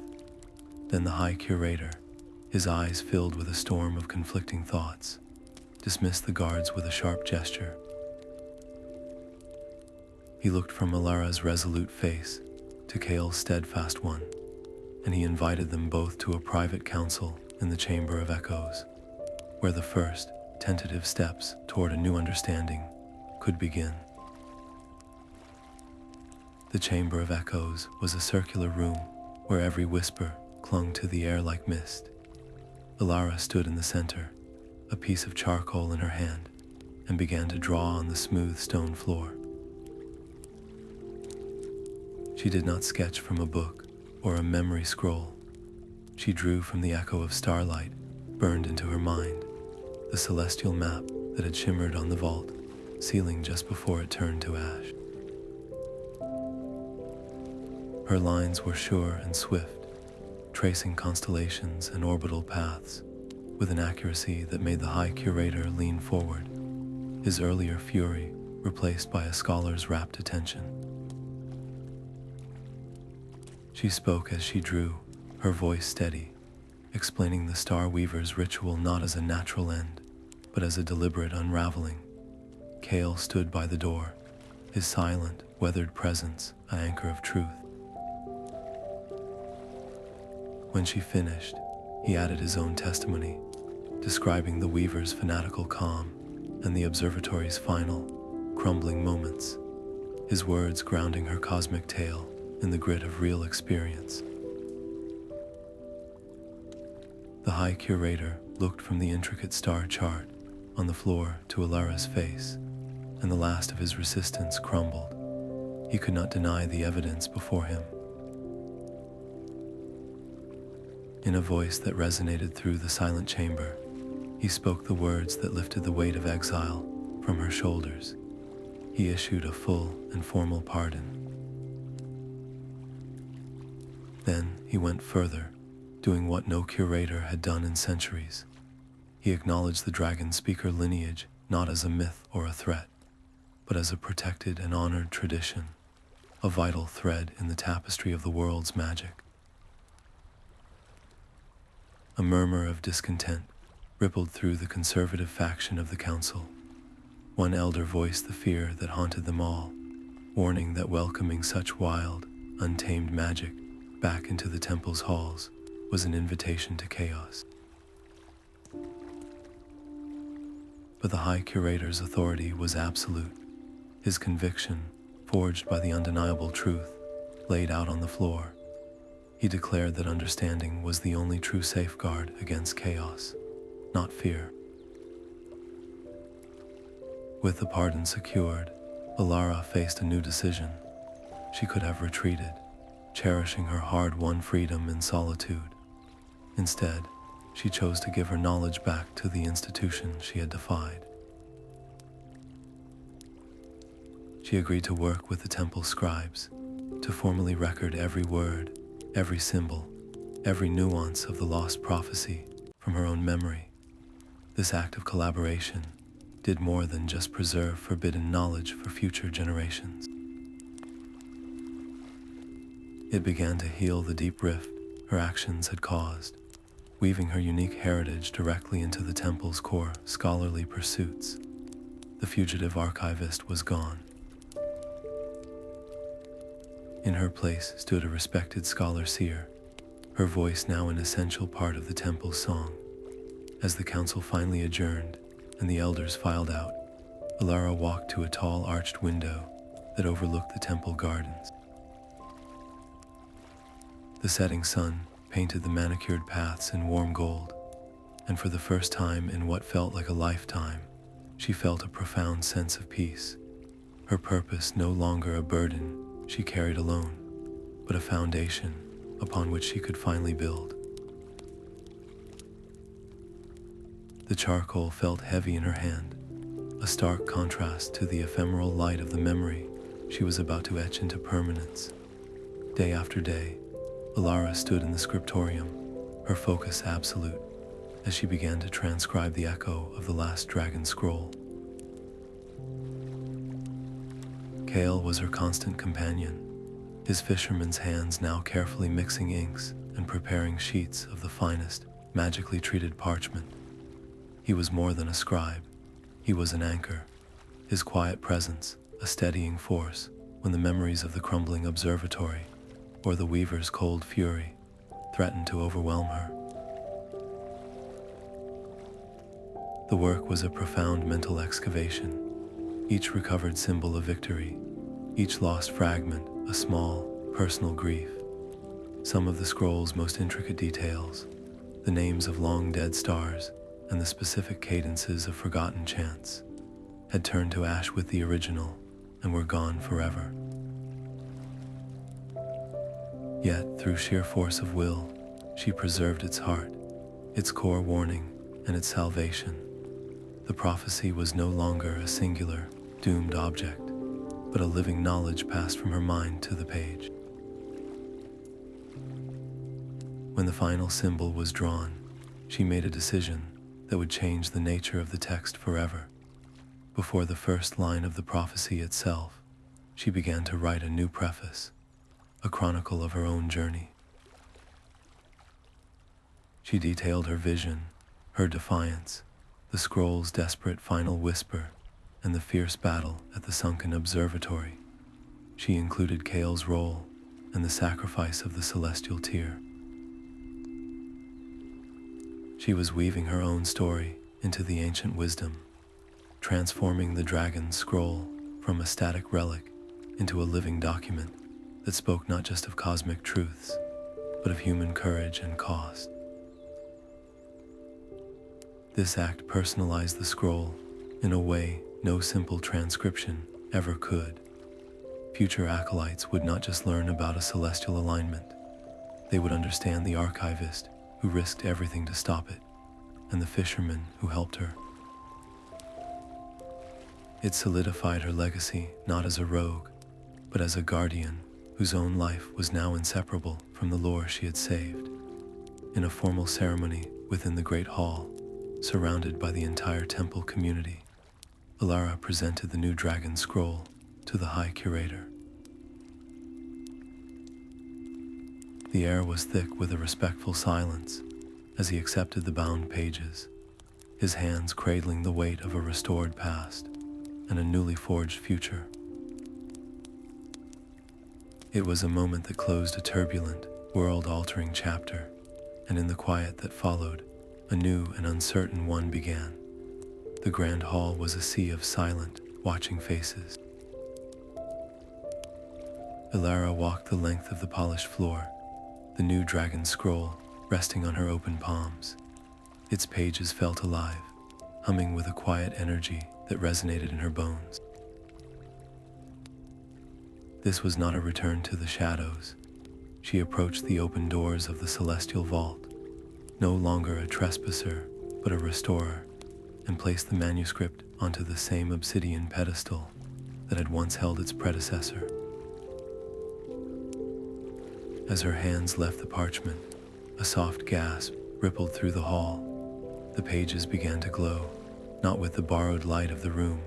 Then the High Curator, his eyes filled with a storm of conflicting thoughts, dismissed the guards with a sharp gesture. He looked from Elara's resolute face to Kale's steadfast one, and he invited them both to a private council in the Chamber of Echoes, where the first tentative steps toward a new understanding could begin. The Chamber of Echoes was a circular room where every whisper clung to the air like mist. Elara stood in the center, a piece of charcoal in her hand, and began to draw on the smooth stone floor. She did not sketch from a book or a memory scroll. She drew from the echo of starlight burned into her mind, the celestial map that had shimmered on the vault ceiling just before it turned to ash. Her lines were sure and swift, tracing constellations and orbital paths with an accuracy that made the High Curator lean forward, his earlier fury replaced by a scholar's rapt attention. She spoke as she drew, her voice steady, explaining the Star Weaver's ritual not as a natural end, but as a deliberate unraveling. Kale stood by the door, his silent, weathered presence an anchor of truth. When she finished, he added his own testimony, describing the Weaver's fanatical calm and the Observatory's final, crumbling moments, his words grounding her cosmic tale in the grit of real experience. The High Curator looked from the intricate star chart on the floor to Elara's face, and the last of his resistance crumbled. He could not deny the evidence before him. In a voice that resonated through the silent chamber, he spoke the words that lifted the weight of exile from her shoulders. He issued a full and formal pardon. Then he went further, doing what no curator had done in centuries. He acknowledged the dragon speaker lineage not as a myth or a threat, but as a protected and honored tradition, a vital thread in the tapestry of the world's magic. A murmur of discontent rippled through the conservative faction of the council. One elder voiced the fear that haunted them all, warning that welcoming such wild, untamed magic back into the temple's halls was an invitation to chaos. But the High Curator's authority was absolute. His conviction, forged by the undeniable truth, laid out on the floor. He declared that understanding was the only true safeguard against chaos, not fear. With the pardon secured, Elara faced a new decision. She could have retreated, cherishing her hard-won freedom in solitude. Instead, she chose to give her knowledge back to the institution she had defied. She agreed to work with the temple scribes, to formally record every word, every symbol, every nuance of the lost prophecy from her own memory. This act of collaboration did more than just preserve forbidden knowledge for future generations. It began to heal the deep rift her actions had caused, weaving her unique heritage directly into the temple's core scholarly pursuits. The fugitive archivist was gone. In her place stood a respected scholar seer, her voice now an essential part of the temple's song. As the council finally adjourned and the elders filed out, Elara walked to a tall arched window that overlooked the temple gardens. The setting sun painted the manicured paths in warm gold, and for the first time in what felt like a lifetime, she felt a profound sense of peace. Her purpose no longer a burden she carried alone, but a foundation upon which she could finally build. The charcoal felt heavy in her hand, a stark contrast to the ephemeral light of the memory she was about to etch into permanence. Day after day, Elara stood in the scriptorium, her focus absolute, as she began to transcribe the echo of the last dragon scroll. Kale was her constant companion, his fisherman's hands now carefully mixing inks and preparing sheets of the finest, magically treated parchment. He was more than a scribe, he was an anchor, his quiet presence a steadying force when the memories of the crumbling observatory or the weaver's cold fury threatened to overwhelm her. The work was a profound mental excavation, each recovered symbol of victory, each lost fragment a small, personal grief. Some of the scroll's most intricate details, the names of long-dead stars and the specific cadences of forgotten chants, had turned to ash with the original and were gone forever. Yet, through sheer force of will, she preserved its heart, its core warning, and its salvation. The prophecy was no longer a singular, doomed object, but a living knowledge passed from her mind to the page. When the final symbol was drawn, she made a decision that would change the nature of the text forever. Before the first line of the prophecy itself, she began to write a new preface, a chronicle of her own journey. She detailed her vision, her defiance, the scroll's desperate final whisper, and the fierce battle at the Sunken Observatory. She included Kale's role and the sacrifice of the celestial tear. She was weaving her own story into the ancient wisdom, transforming the dragon's scroll from a static relic into a living document that spoke not just of cosmic truths, but of human courage and cost. This act personalized the scroll in a way no simple transcription ever could. Future acolytes would not just learn about a celestial alignment, they would understand the archivist who risked everything to stop it, and the fisherman who helped her. It solidified her legacy not as a rogue, but as a guardian whose own life was now inseparable from the lore she had saved. In a formal ceremony within the Great Hall, surrounded by the entire temple community, Elara presented the new dragon scroll to the High Curator. The air was thick with a respectful silence as he accepted the bound pages, his hands cradling the weight of a restored past and a newly forged future. It was a moment that closed a turbulent, world-altering chapter, and in the quiet that followed, a new and uncertain one began. The grand hall was a sea of silent, watching faces. Elara walked the length of the polished floor, the new dragon scroll resting on her open palms. Its pages felt alive, humming with a quiet energy that resonated in her bones. This was not a return to the shadows. She approached the open doors of the celestial vault, no longer a trespasser, but a restorer, and placed the manuscript onto the same obsidian pedestal that had once held its predecessor. As her hands left the parchment, a soft gasp rippled through the hall. The pages began to glow, not with the borrowed light of the room,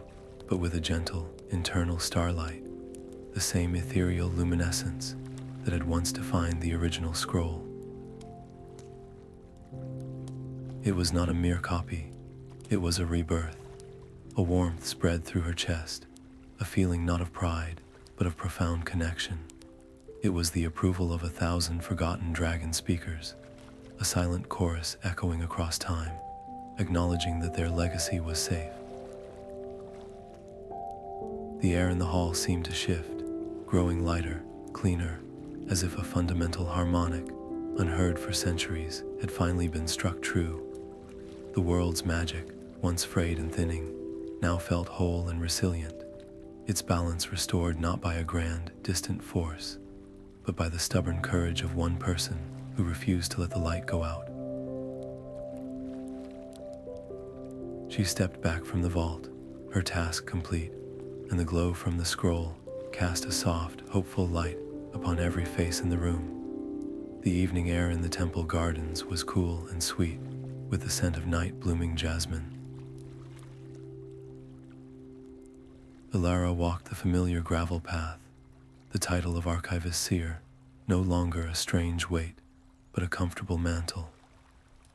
but with a gentle, internal starlight, the same ethereal luminescence that had once defined the original scroll. It was not a mere copy, it was a rebirth. A warmth spread through her chest, a feeling not of pride, but of profound connection. It was the approval of 1,000 forgotten dragon speakers, a silent chorus echoing across time, acknowledging that their legacy was safe. The air in the hall seemed to shift, growing lighter, cleaner, as if a fundamental harmonic, unheard for centuries, had finally been struck true. The world's magic, once frayed and thinning, now felt whole and resilient, its balance restored not by a grand, distant force, but by the stubborn courage of one person who refused to let the light go out. She stepped back from the vault, her task complete, and the glow from the scroll cast a soft, hopeful light upon every face in the room. The evening air in the temple gardens was cool and sweet, with the scent of night-blooming jasmine. Elara walked the familiar gravel path, the title of archivist seer, no longer a strange weight, but a comfortable mantle.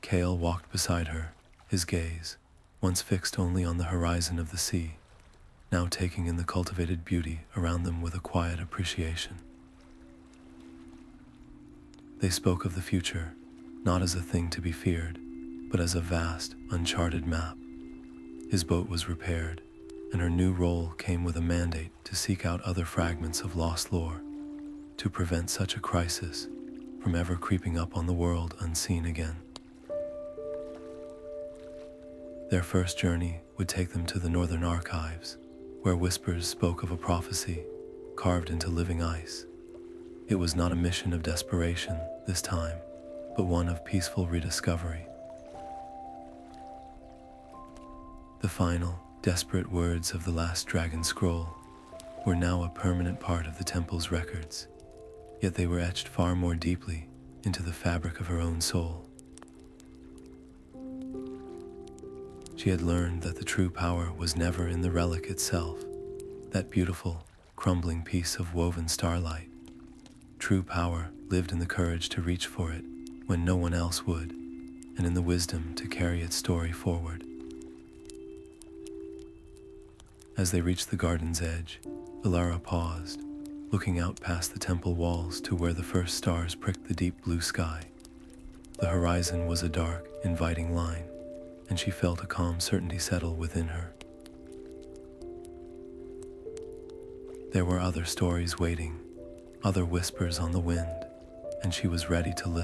Kale walked beside her, his gaze, once fixed only on the horizon of the sea, now taking in the cultivated beauty around them with a quiet appreciation. They spoke of the future, not as a thing to be feared, but as a vast, uncharted map. His boat was repaired, and her new role came with a mandate to seek out other fragments of lost lore, to prevent such a crisis from ever creeping up on the world unseen again. Their first journey would take them to the northern archives, where whispers spoke of a prophecy carved into living ice. It was not a mission of desperation this time, but one of peaceful rediscovery. The final, desperate words of the last dragon scroll were now a permanent part of the temple's records, yet they were etched far more deeply into the fabric of her own soul. She had learned that the true power was never in the relic itself, that beautiful, crumbling piece of woven starlight. True power lived in the courage to reach for it when no one else would, and in the wisdom to carry its story forward. As they reached the garden's edge, Elara paused, looking out past the temple walls to where the first stars pricked the deep blue sky. The horizon was a dark, inviting line, and she felt a calm certainty settle within her. There were other stories waiting, other whispers on the wind, and she was ready to listen.